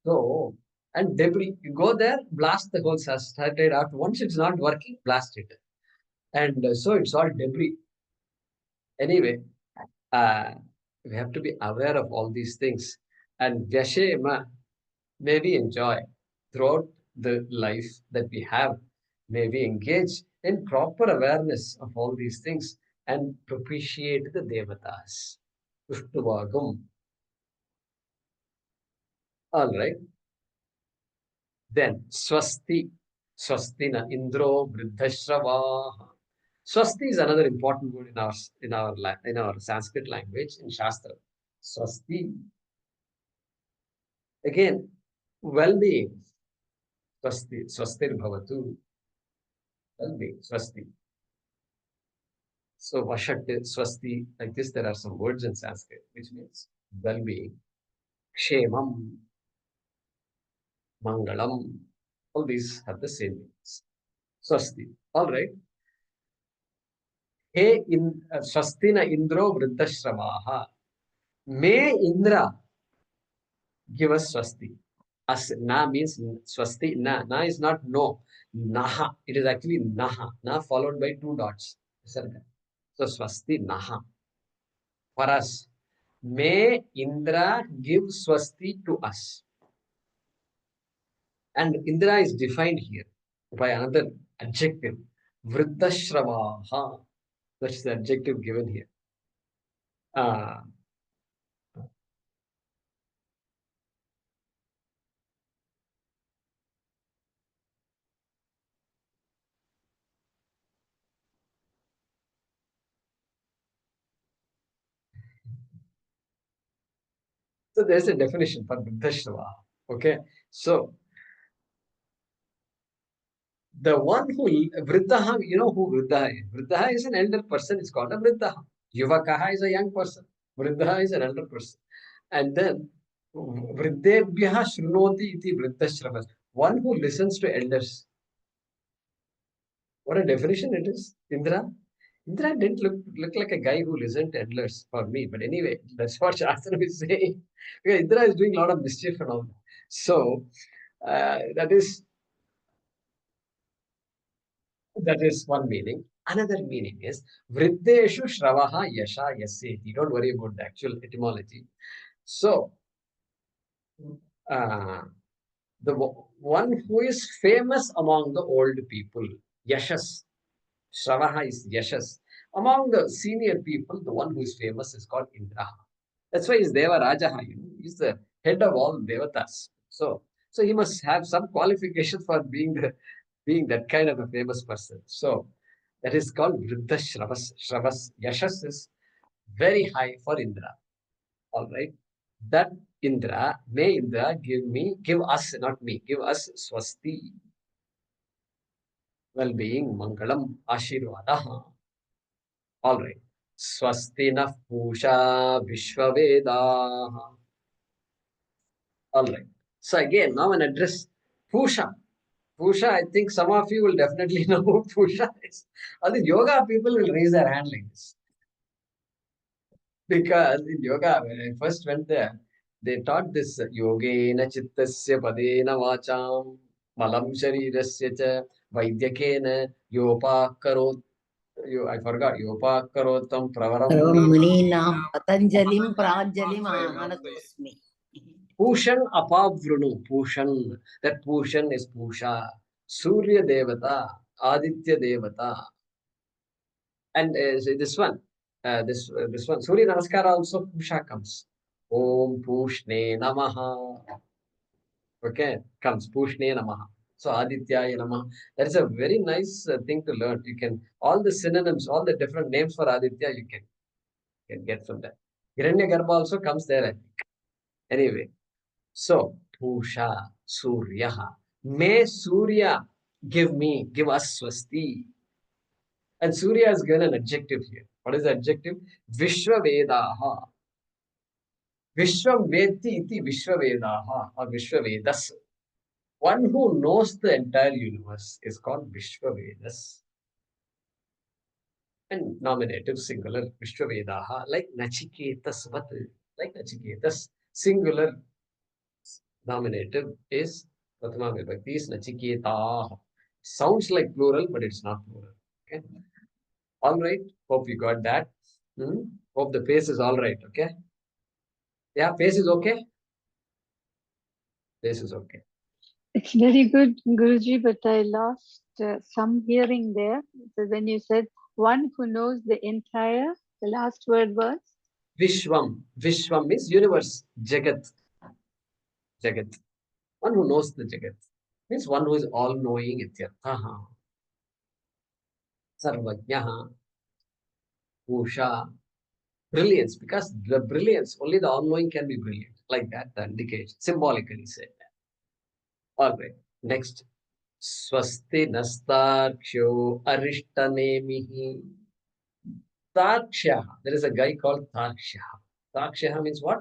So, and debris, you go there, blast the whole satellite out. Once it's not working, blast it. And so it's all debris. Anyway, we have to be aware of all these things. And Vyashema, may we enjoy throughout the life that we have. May we engage in proper awareness of all these things and propitiate the Devatas. Pushtuvagam. All right. Then Swasti. Swastina Indro Vriddhashravaha. Swasti is another important word in our Sanskrit language in Shastra. Swasti. Again, well-being. Swasti. Swastir bhavatu. Well-being. Swasti. So Vashat, Swasti, like this, there are some words in Sanskrit, which means well-being. Kshemam, Mangalam. All these have the same meanings. Swasti. All right. He Swastina Indro Vriddashravaha. May Indra give us swasti. As na means swasti. Na is not no. Naha. It is actually naha. Na followed by two dots. So swasti naha. For us. May Indra give swasti to us. And Indra is defined here by another adjective. Vriddashravaha. That's the adjective given here. So there's a definition for Vriddashravaha. Okay. So the one who Vriddaha, you know who Vriddaha is? Vriddaha is an elder person. It's called a Vriddaha. Yuvakaha is a young person. Vriddaha is an elder person. And then Vriddebhyaha Shrunoti iti Vriddashravas. One who listens to elders. What a definition it is, Indra. Indra didn't look like a guy who listened to elders for me. But anyway, that's what Shastra is saying. Because Indra is doing a lot of mischief and all. So that is one meaning. Another meaning is Vriddeshu Shravaha Yasha Yaseti. Don't worry about the actual etymology. So the one who is famous among the old people, Yashas. Shravaha is Yashas. Among the senior people, the one who is famous is called Indra. That's why he's Deva Rajaha. He's the head of all Devatas. So he must have some qualification for being that kind of a famous person. So that is called Vriddha Shravas. Shravas. Yashas is very high for Indra. All right. That Indra, may Indra give us, not me, give us swasti, well-being, mangalam, ashirvadaha. All right. Swasti na pusha vishwavedaha. All right. So again, now an address. Pusha. Pusha, I think some of you will definitely know who Pusha is. All the yoga people will raise their hand like this. Because in yoga, when I first went there, they taught this yogena chittasya padena vacham malam sharirasya cha vaidyakena yopakarot. I forgot. Yopakarotam pravaram Munina Patanjalim Prajalim Ahanatosmi. Pushan apavrunu. Pushan. That Pushan is Pusha. Surya Devata. Aditya Devata. And this one. This one. Surya Namaskara also Pusha comes. Om Pushne Namaha. Okay. Comes Pushne Namaha. So Aditya Namaha. That is a very nice thing to learn. You can, all the synonyms, all the different names for Aditya, you can get from that. Hiranyagarbha also comes there, I think. Anyway. So, Pusha, Suryaha. May Surya give us swasti. And Surya is given an adjective here. What is the adjective? Vishwavedaha. Vishwam Veti iti Vishwavedaha or Vishwavedas. One who knows the entire universe is called Vishwavedas. And nominative singular Vishwavedaha, like Nachiketas, like Nachiketas. Singular nominative is Prathama Vibhakti is Nachiketa. Sounds like plural, but it's not plural. Okay. All right. Hope you got that. Hope the pace is all right. Okay. Yeah, pace is okay. Pace is okay. It's very good, Guruji, but I lost some hearing there. So when you said one who knows the last word was? Vishwam. Vishwam means universe. Jagat. Jagat. One who knows the Jagat. Means one who is all-knowing. Ityarthaha. Sarvajnaha. Pusha. Brilliance. Because the brilliance, only the all-knowing can be brilliant. Like that indicates. Symbolically said. All right. Next. Swasti nastarksho arishtanemihi. Taksha. There is a guy called Taksha. Taksha means what?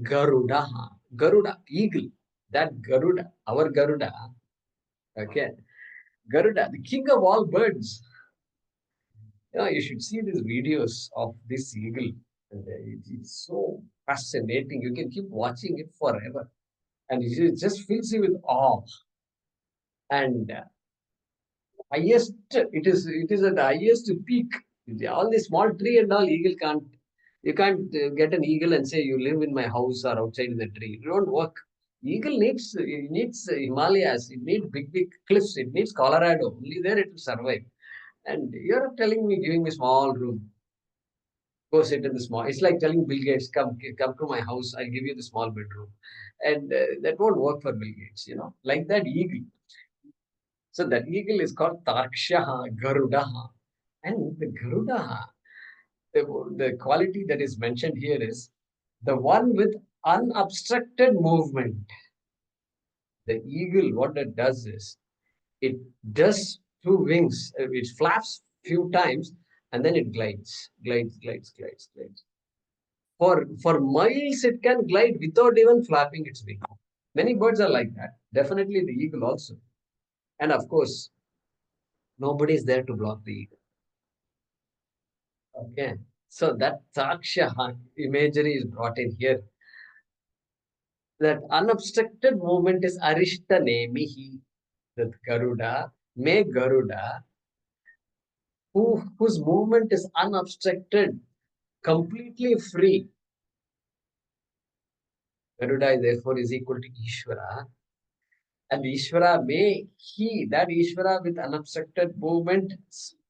Garuda. Garuda, eagle. That Garuda, our Garuda. Okay. Garuda, the king of all birds. You should see these videos of this eagle. And it's so fascinating. You can keep watching it forever. And it just fills you with awe. And highest, it is at the highest peak. All the small tree and all, eagle can't. You can't get an eagle and say you live in my house or outside in the tree. It won't work. Eagle needs Himalayas. It needs big cliffs. It needs Colorado. Only there it will survive. And you're telling me, giving me small room. Go sit in the small. It's like telling Bill Gates, come to my house. I'll give you the small bedroom, and that won't work for Bill Gates. Like that eagle. So that eagle is called Takshaha Garudaha, and the Garudaha. The quality that is mentioned here is the one with unobstructed movement. The eagle, what it does is it does two wings. It flaps few times and then it glides. For miles, it can glide without even flapping its wing. Many birds are like that. Definitely the eagle also. And of course, nobody is there to block the eagle. Okay. So that Saksha imagery is brought in here. That unobstructed movement is Arishta Nemihi. That Garuda, whose movement is unobstructed, completely free. Garuda therefore is equal to Ishvara. And Ishvara that Ishvara with unobstructed movement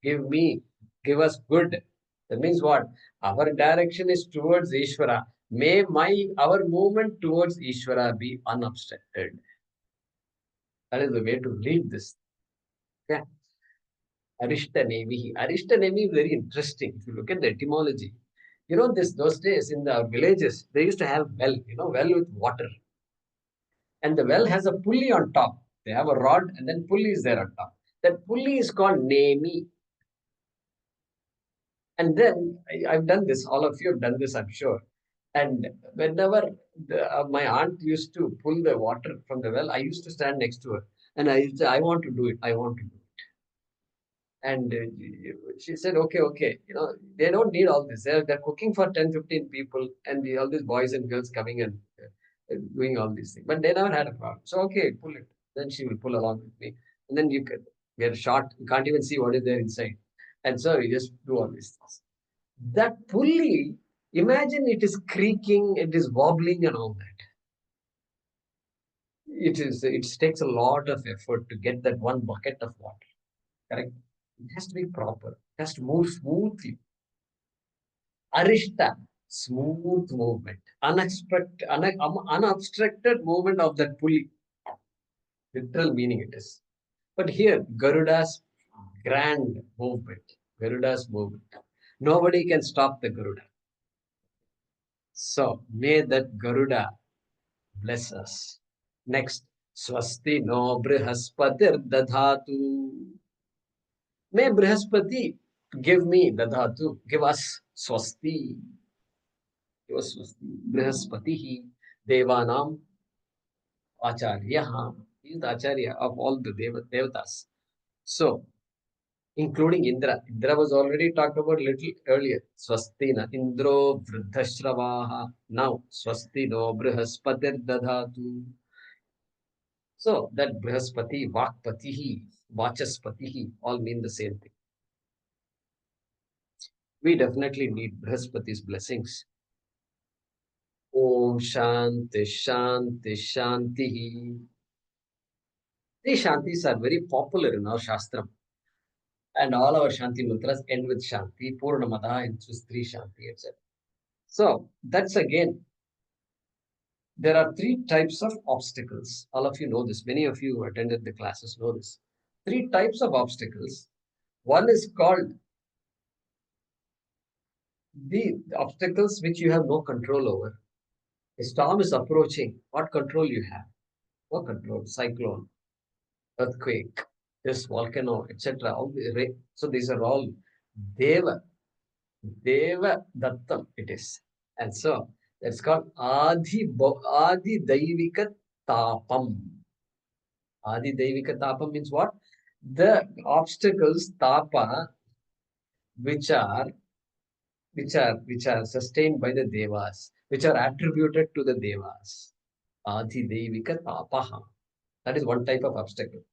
give us good. That means what? Our direction is towards Ishvara. May our movement towards Ishvara be unobstructed. That is the way to read this. Okay. Arishtanemi. Arishtanemi is very interesting. If you look at the etymology, those days in the villages, they used to have well with water. And the well has a pulley on top. They have a rod and then pulley is there on top. That pulley is called Nemi. And then I've done this. All of you have done this, I'm sure. And whenever my aunt used to pull the water from the well, I used to stand next to her. And I used to say, I want to do it. I want to do it. And she said, okay. They don't need all this. They're cooking for 10, 15 people and all these boys and girls coming and doing all these things. But they never had a problem. So, okay, pull it. Then she will pull along with me. And then you can get a shot. You can't even see what is there inside. And so you just do all these things. That pulley, imagine it is creaking, it is wobbling and all that. It takes a lot of effort to get that one bucket of water. Correct? It has to be proper. It has to move smoothly. Arishta, smooth movement. Unobstructed movement of that pulley. Literal meaning it is. But here, Garuda's grand movement. Garuda's movement. Nobody can stop the Garuda. So, may that Garuda bless us. Next, Swasti no Brihaspati Dadhatu. May Brihaspati give me Dadhatu, give us Swasti. Give us Swasti. Brihaspati Devanam Acharya. He is the Acharya of all the Devatas. So, including Indra. Indra was already talked about a little earlier. Swastina Indro Vruddhashravaha. Now, Swasti no Brihaspati Dadhatu. So that Brihaspati, Vakpatihi, Vachaspatihi all mean the same thing. We definitely need Brihaspati's blessings. Om Shanti Shanti Shantihi. These Shantis are very popular in our Shastram. And all our Shanti mantras end with Shanti, Purnamada, ends with Sri Shanti, etc. So that's again, there are three types of obstacles. All of you know this. Many of you who attended the classes know this. Three types of obstacles. One is called the obstacles which you have no control over. A storm is approaching. What control you have? No control. Cyclone, earthquake, this volcano, etc. So these are all Deva Dattam it is. And so that's called Adi Daivika Tapam. Adi Daivika Tapam means what? The obstacles, Tapa, which are sustained by the devas, which are attributed to the devas. Adi Devika Tapaha. That is one type of obstacle.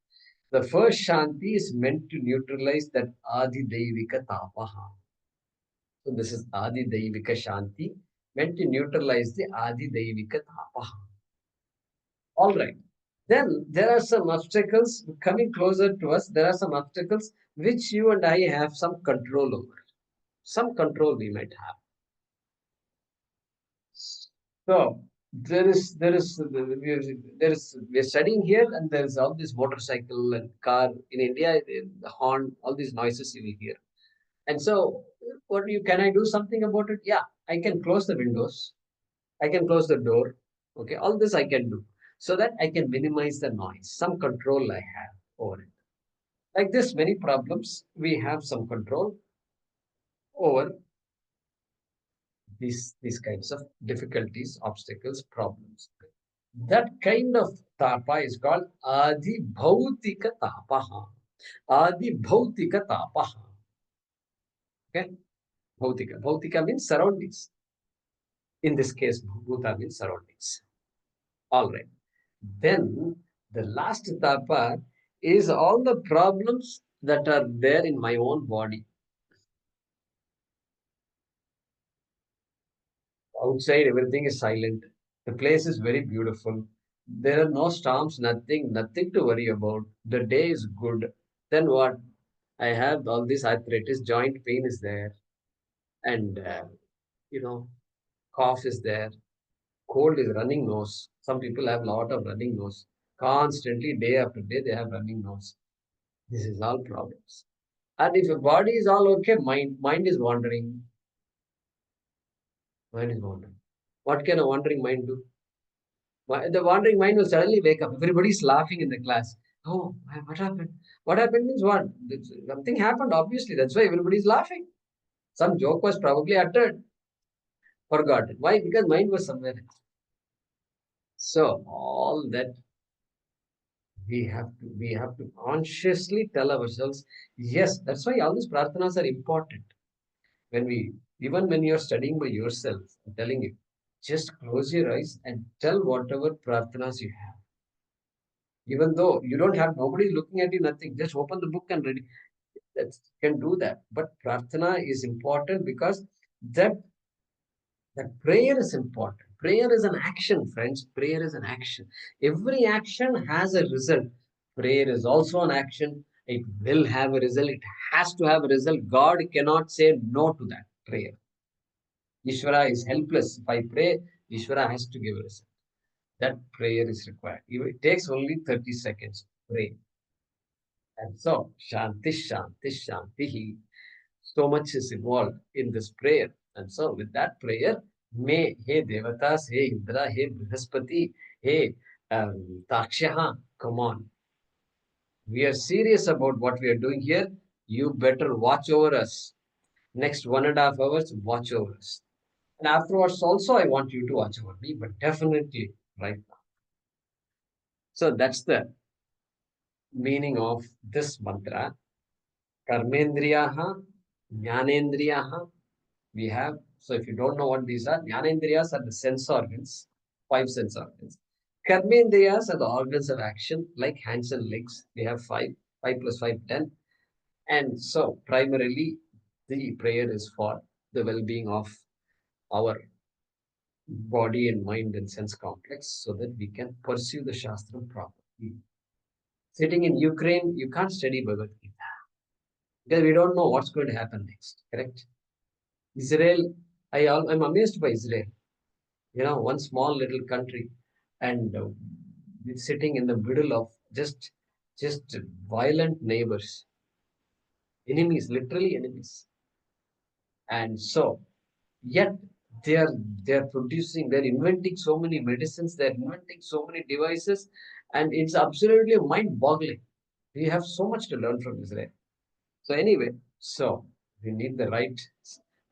The first Shanti is meant to neutralize that Adi Devika Tapaha. So this is Adi Devika Shanti, meant to neutralize the Adi Devika Tapaha. All right. Then there are some obstacles coming closer to us. There are some obstacles which you and I have some control over. Some control we might have. So we're studying here, and there is all this motorcycle and car in India, the horn, all these noises you will hear. And so, can I do something about it? Yeah, I can close the windows. I can close the door. Okay, all this I can do so that I can minimize the noise. Some control I have over it. Like this, many problems we have some control over these kinds of difficulties, obstacles, problems. That kind of tapa is called Adi Bhautika Tapaha. Adi Bhautika Tapaha. Okay? Bhautika. Bhautika means surroundings. In this case, Bhuta means surroundings. All right. Then the last tapa is all the problems that are there in my own body. Outside, everything is silent. The place is very beautiful. There are no storms, nothing to worry about. The day is good. Then what? I have all this arthritis, joint pain is there, and cough is there, cold is running nose. Some people have a lot of running nose. Constantly, day after day, they have running nose. This is all problems. And if your body is all okay, mind is wandering. Mind is wandering. What can a wandering mind do? The wandering mind will suddenly wake up. Everybody's laughing in the class. Oh, what happened? What happened means what? Something happened, obviously. That's why everybody's laughing. Some joke was probably uttered, forgotten. Why? Because mind was somewhere else. So all that we have to consciously tell ourselves, yes, that's why all these prarthanas are important. Even when you're studying by yourself, I'm telling you, just close your eyes and tell whatever prarthanas you have. Even though you don't have nobody looking at you, nothing, just open the book and read. That can do that. But prarthana is important because that prayer is important. Prayer is an action, friends. Prayer is an action. Every action has a result. Prayer is also an action. It will have a result. It has to have a result. God cannot say no to that prayer. Ishvara is helpless. If I pray, Ishvara has to give a result. That prayer is required. It takes only 30 seconds. Pray. And so, Shanti, Shanti, Shanti. So much is involved in this prayer. And so, with that prayer, may, hey Devatas, hey Indra, hey Brihaspati, hey Takshaha, come on. We are serious about what we are doing here. You better watch over us. Next 1.5 hours, watch over us. And afterwards, also, I want you to watch over me, but definitely right now. So, that's the meaning of this mantra. Karmendriyaha, Jnanendriyaha. We have, so if you don't know what these are, Jnanendriyas are the sense organs, 5 sense organs. Karmendriyas are the organs of action, like hands and legs. We have 5, 5 plus 5, 10. And so, primarily, the prayer is for the well-being of our body and mind and sense complex so that we can pursue the Shastra properly. Sitting in Ukraine, you can't study Bhagavad Gita because we don't know what's going to happen next, correct? Israel, I'm amazed by Israel. One small little country, and sitting in the middle of just violent neighbors, enemies, literally enemies. And so, yet they're producing, they're inventing so many medicines, they're inventing so many devices, and it's absolutely mind-boggling. We have so much to learn from Israel. So anyway, we need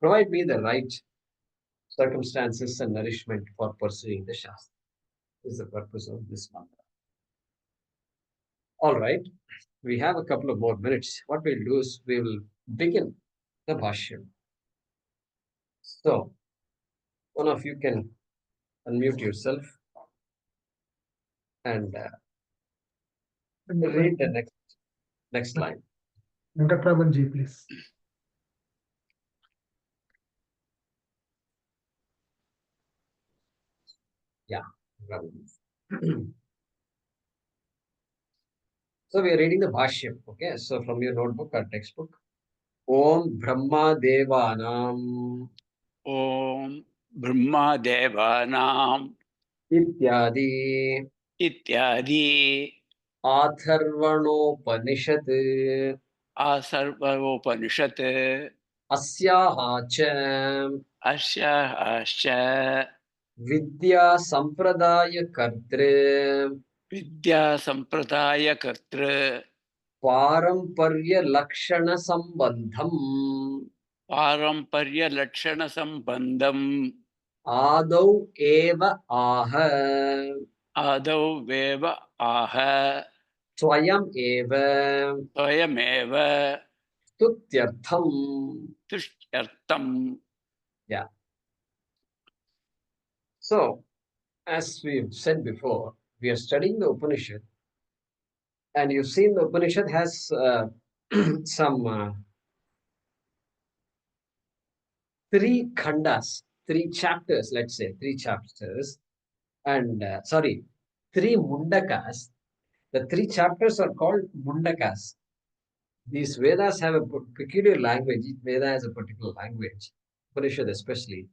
provide me the right circumstances and nourishment for pursuing the Shastra. This is the purpose of this mantra. All right, we have a couple of more minutes. What we'll do is we will begin the Bhaashyam. So, one of you can unmute yourself and read the next line. Venkataraman please. Yeah. So we are reading the Bhaashyam. Okay. So from your notebook or textbook. Om Brahma Devanam Om Brahma Devanam Ityadi Ityadi Atharvanopanishad Asarvaropanishad Asyaha cha Asya Vidya Sampradaya Kartre Vidya Sampradaya Kartra Paramparya Lakshana Sambandham Paramparya Lakshana Sambandham Adau Eva Aha Adau Veva Aha Swayam Eva Swayameva Stutyartham. Tushyartam. Yeah. So, as we've said before, we are studying the Upanishad, and you've seen the Upanishad has some three khandas, three chapters, let's say, three chapters, and three mundakas. The three chapters are called mundakas. These Vedas have a peculiar language. Each Veda has a particular language, Upanishad especially.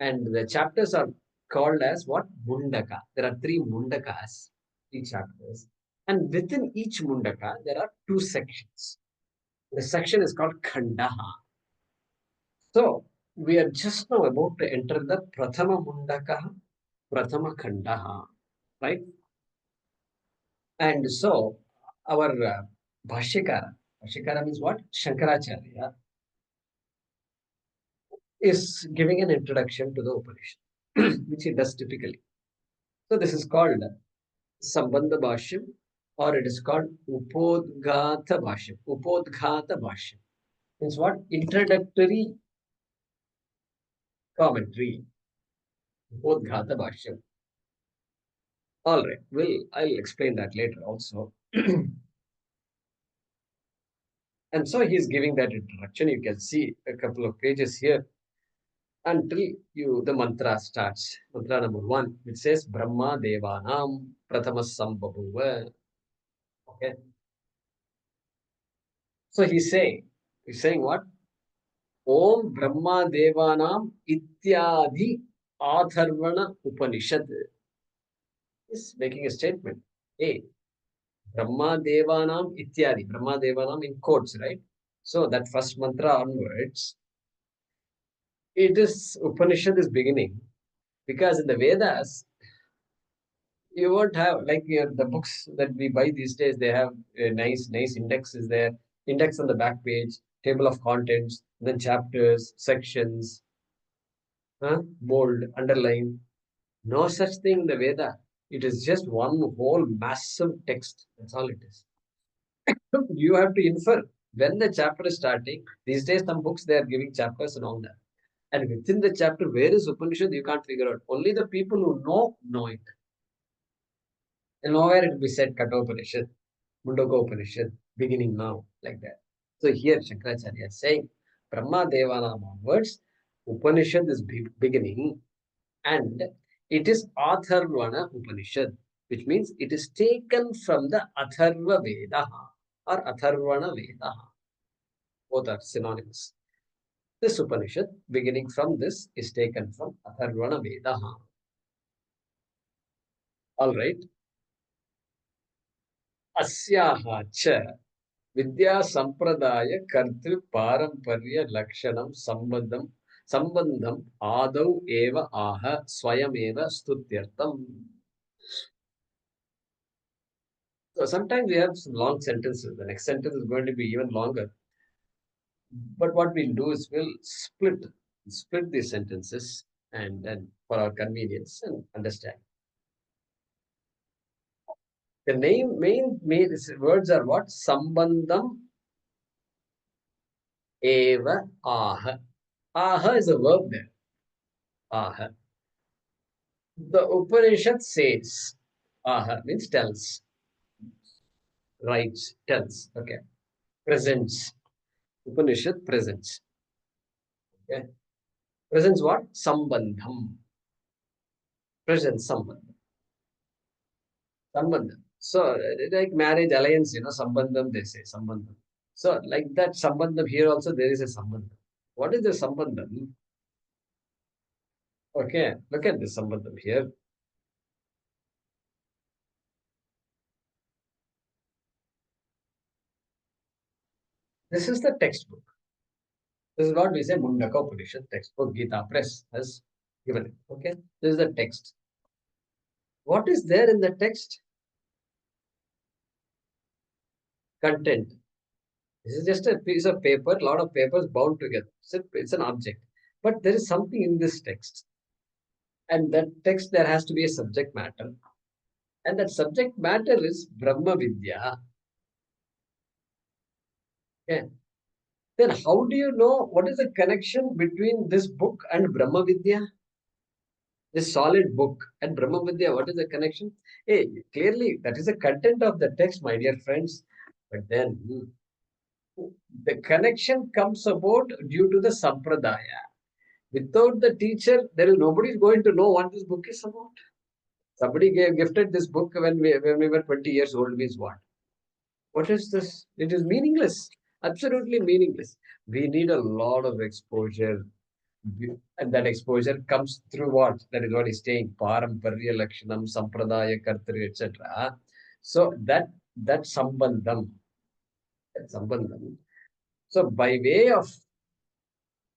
And the chapters are called as what? Mundaka. There are three mundakas, three chapters. And within each mundaka, there are two sections. The section is called Khandaha. So, we are just now about to enter the Prathama Mundaka, Prathama Khandaha, right? And so, our Bhashyakara means what? Shankaracharya is giving an introduction to the Upanishad, which he does typically. So, this is called Sambandha Bhaashyam, or it is called Upodghatha Bhaashyam. Upodghatha Bhaashyam means what? Introductory commentary. Upodghatha Bhaashyam. All right, I'll explain that later also. And so he's giving that introduction. You can see a couple of pages here until the mantra starts. Mantra number 1, which says Brahma Devanam Prathamas Sambhavuva. Okay. So he's saying what? Om Brahma Devanam Ityadi Atharvana Upanishad. He's making a statement. A. Brahma Devanam Ityadi. Brahma Devanam in quotes, right? So that first mantra onwards, Upanishad is beginning, because in the Vedas, you won't have, like the books that we buy these days, they have a nice index is there, index on the back page, table of contents, then chapters, sections, bold, underline. No such thing in the Veda. It is just one whole massive text. That's all it is. You have to infer when the chapter is starting. These days, some books they are giving chapters and all that. And within the chapter, where is Upanishad? You can't figure out. Only the people who know it. And nowhere it will be said Kathopanishad, Mundakopanishad, beginning now, like that. So here Shankaracharya is saying, Brahma Devanam onwards, Upanishad is beginning, and it is Atharvana Upanishad, which means it is taken from the Atharva Veda or Atharvana Veda. Both are synonymous. This Upanishad, beginning from this, is taken from Atharvana Veda. All right. Asyaha cha Vidya Sampradaya Kartri Paramparya Lakshanam Sambandham Adau Eva Aha Swayam Eva Stutyartam. So sometimes we have some long sentences. The next sentence is going to be even longer. But what we'll do is we'll split these sentences, and then for our convenience and understand. The main words are what? Sambandham eva aha. Aha is a verb there. Aha. The Upanishad says, aha means tells, writes, tells, okay, presents. Upanishad presents. Okay. Presents what? Sambandham. Presents sambandham. Sambandham. So, like marriage alliance, sambandham, they say, sambandham. So, like that sambandham, here also there is a sambandham. What is the sambandham? Okay, look at this sambandham here. This is the textbook. This is what we say Mundakopanishad textbook, Gita Press has given it. Okay, this is the text. What is there in the text? Content. This is just a piece of paper, a lot of papers bound together. It's an object. But there is something in this text. And that text, there has to be a subject matter. And that subject matter is Brahma Vidya. Okay. Then how do you know what is the connection between this book and Brahma Vidya? This solid book and Brahma Vidya, what is the connection? Hey, clearly that is the content of the text, my dear friends. But then the connection comes about due to the sampradaya. Without the teacher, nobody is going to know what this book is about. Somebody gifted this book when we were 20 years old, means what? What is this? It is meaningless. Absolutely meaningless. We need a lot of exposure. And that exposure comes through what? That is what he's saying. Paramparya Lakshanam, Sampradaya Kartri, etc. So that sambandham. That sambandham. So by way of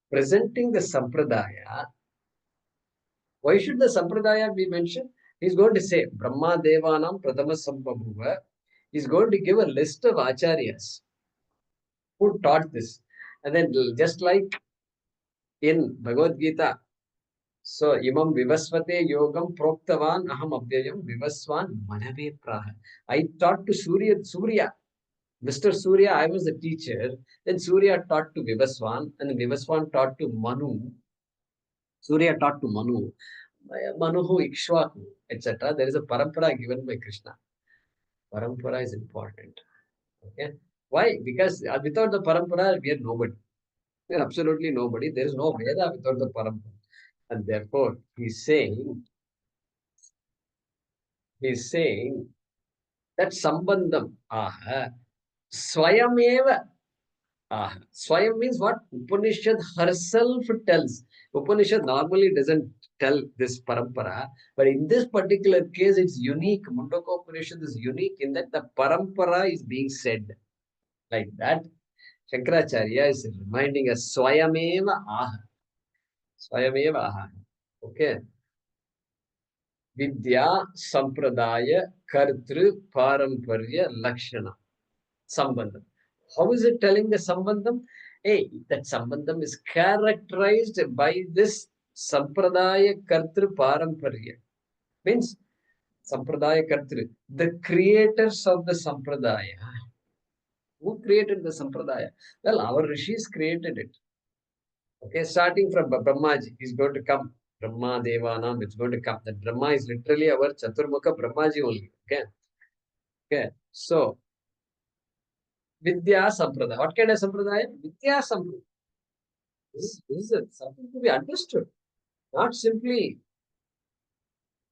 presenting the sampradaya, why should the sampradaya be mentioned? He's going to say Brahma Devanam Pradama Sambhavuva. He's going to give a list of acharyas who taught this. And then just like in Bhagavad Gita, so imam vivasvate yogam proktavan aham abhyayam vivasvan manave praha. I taught to Surya. Mr. Surya, I was the teacher. Then Surya taught to Vivaswan, and Vivaswan taught to Manu. Surya taught to Manu. Manuhu Ikshwaku, etc. There is a parampara given by Krishna. Parampara is important. Okay. Why? Because without the parampara, we are nobody. We are absolutely nobody. There is no Veda without the parampara. And therefore, he's saying that sambandham, swayameva. Swayam means what? Upanishad herself tells. Upanishad normally doesn't tell this parampara, but in this particular case, it's unique. Mundakopanishad is unique in that the parampara is being said like that. Shankaracharya is reminding us Swayameva aha. Swayameva aha. Okay. Vidya Sampradaya Kartru Paramparya Lakshana Sambandham. How is it telling the Sambandham? Hey, that Sambandham is characterized by this Sampradaya Kartru Paramparya. Means Sampradaya Kartru, the creators of the Sampradaya. Who created the Sampradaya? Well, our rishis created it. Okay, starting from Brahmaji, he's going to come. Brahma Devanam, it's going to come. That Brahma is literally our Chaturmukha Brahmaji only. Okay. Okay. So, Vidya Sampradaya. What kind of Sampradaya? Vidya Sampradaya. This is something to be understood. Not simply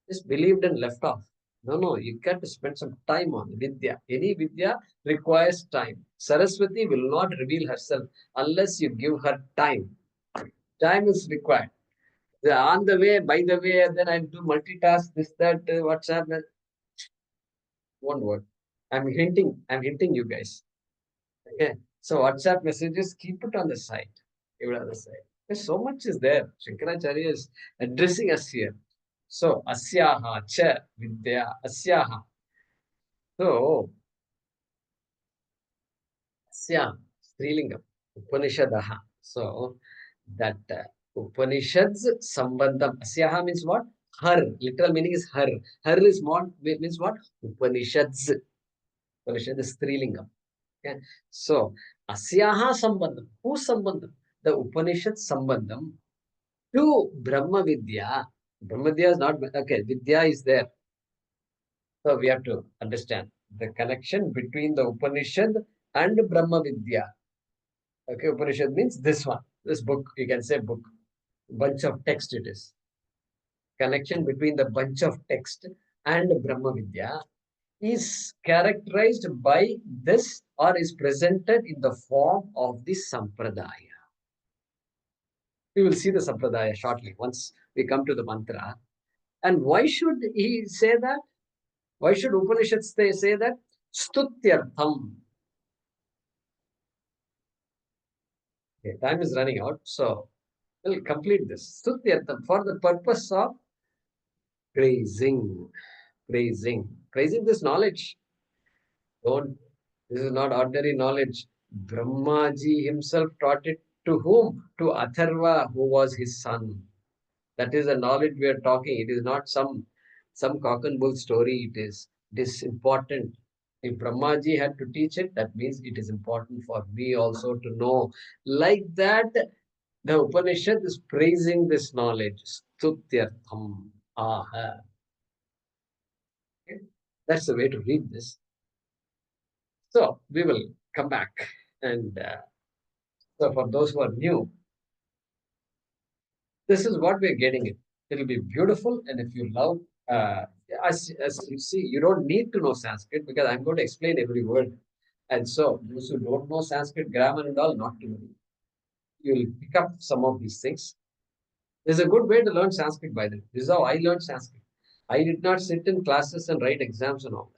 just believed and left off. No, you got to spend some time on Vidya. Any Vidya requires time. Saraswati will not reveal herself unless you give her time. Time is required. On the way, by the way, and then I do multitask, this, that, WhatsApp. One word. I'm hinting you guys. Okay. So WhatsApp messages, keep it on the side. Keep it on the side. There's so much is there. Shankaracharya is addressing us here. So asyaha cha vidya asyaha. So asya strilingam Upanishadaha. So that Upanishads sambandham. Asyaha means what? Her. Literal meaning is her. Her is what means what? Upanishads. Upanishad is strilingam. Okay. So, asyaha sambandham. Whose sambandham? The Upanishad sambandham to Brahma Vidya. Brahma Vidya is not, okay, Vidya is there. So we have to understand the connection between the Upanishad and Brahma Vidya. Okay, Upanishad means this one, this book, you can say book, bunch of text it is. Connection between the bunch of text and Brahma Vidya is characterized by this or is presented in the form of the Sampradaya. We will see the Sampradaya shortly once we come to the mantra. And why should he say that? Why should Upanishads say that? Stutyartham. Okay, time is running out, so we'll complete this. Stutyartham, for the purpose of praising this knowledge. Don't, this is not ordinary knowledge. Brahmaji himself taught it to whom? To Atharva, who was his son. That is the knowledge we are talking. It is not some cock and bull story. It is important. If Brahmaji had to teach it, that means it is important for me also to know. Like that, the Upanishad is praising this knowledge. Stutyartham. Aha. Okay? That's the way to read this. So we will come back. And so for those who are new, this is what we're getting it. It'll be beautiful. And if you love, as you see, you don't need to know Sanskrit because I'm going to explain every word. And so those who don't know Sanskrit grammar and all, not to worry. You'll pick up some of these things. There's a good way to learn Sanskrit by the way. This is how I learned Sanskrit. I did not sit in classes and write exams and all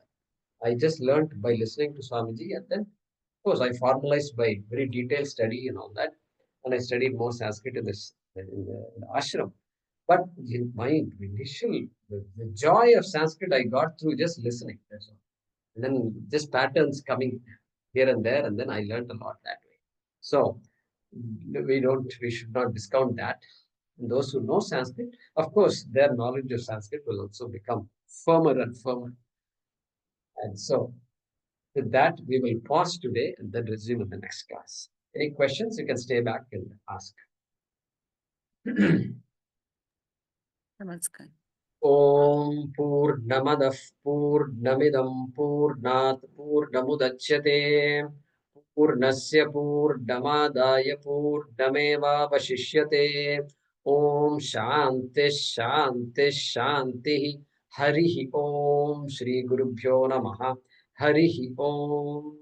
that. I just learned by listening to Swamiji, and then, of course, I formalized by very detailed study and all that. And I studied more Sanskrit in the ashram. But my initial, the joy of Sanskrit I got through just listening. That's all. And then just patterns coming here and there, and then I learned a lot that way. So we should not discount that. And those who know Sanskrit, of course, their knowledge of Sanskrit will also become firmer and firmer. And so with that, we will pause today and then resume in the next class. Any questions, you can stay back and ask. Namaskar. Om Purnamadah Purnamidam Purnat Purnamudachyate Purnasya Purnamadaya Purnameva Vashishyate. Om Shanti Shanti Shanti. Harihi Om Shri Gurubhyo Namaha. Harihi Om.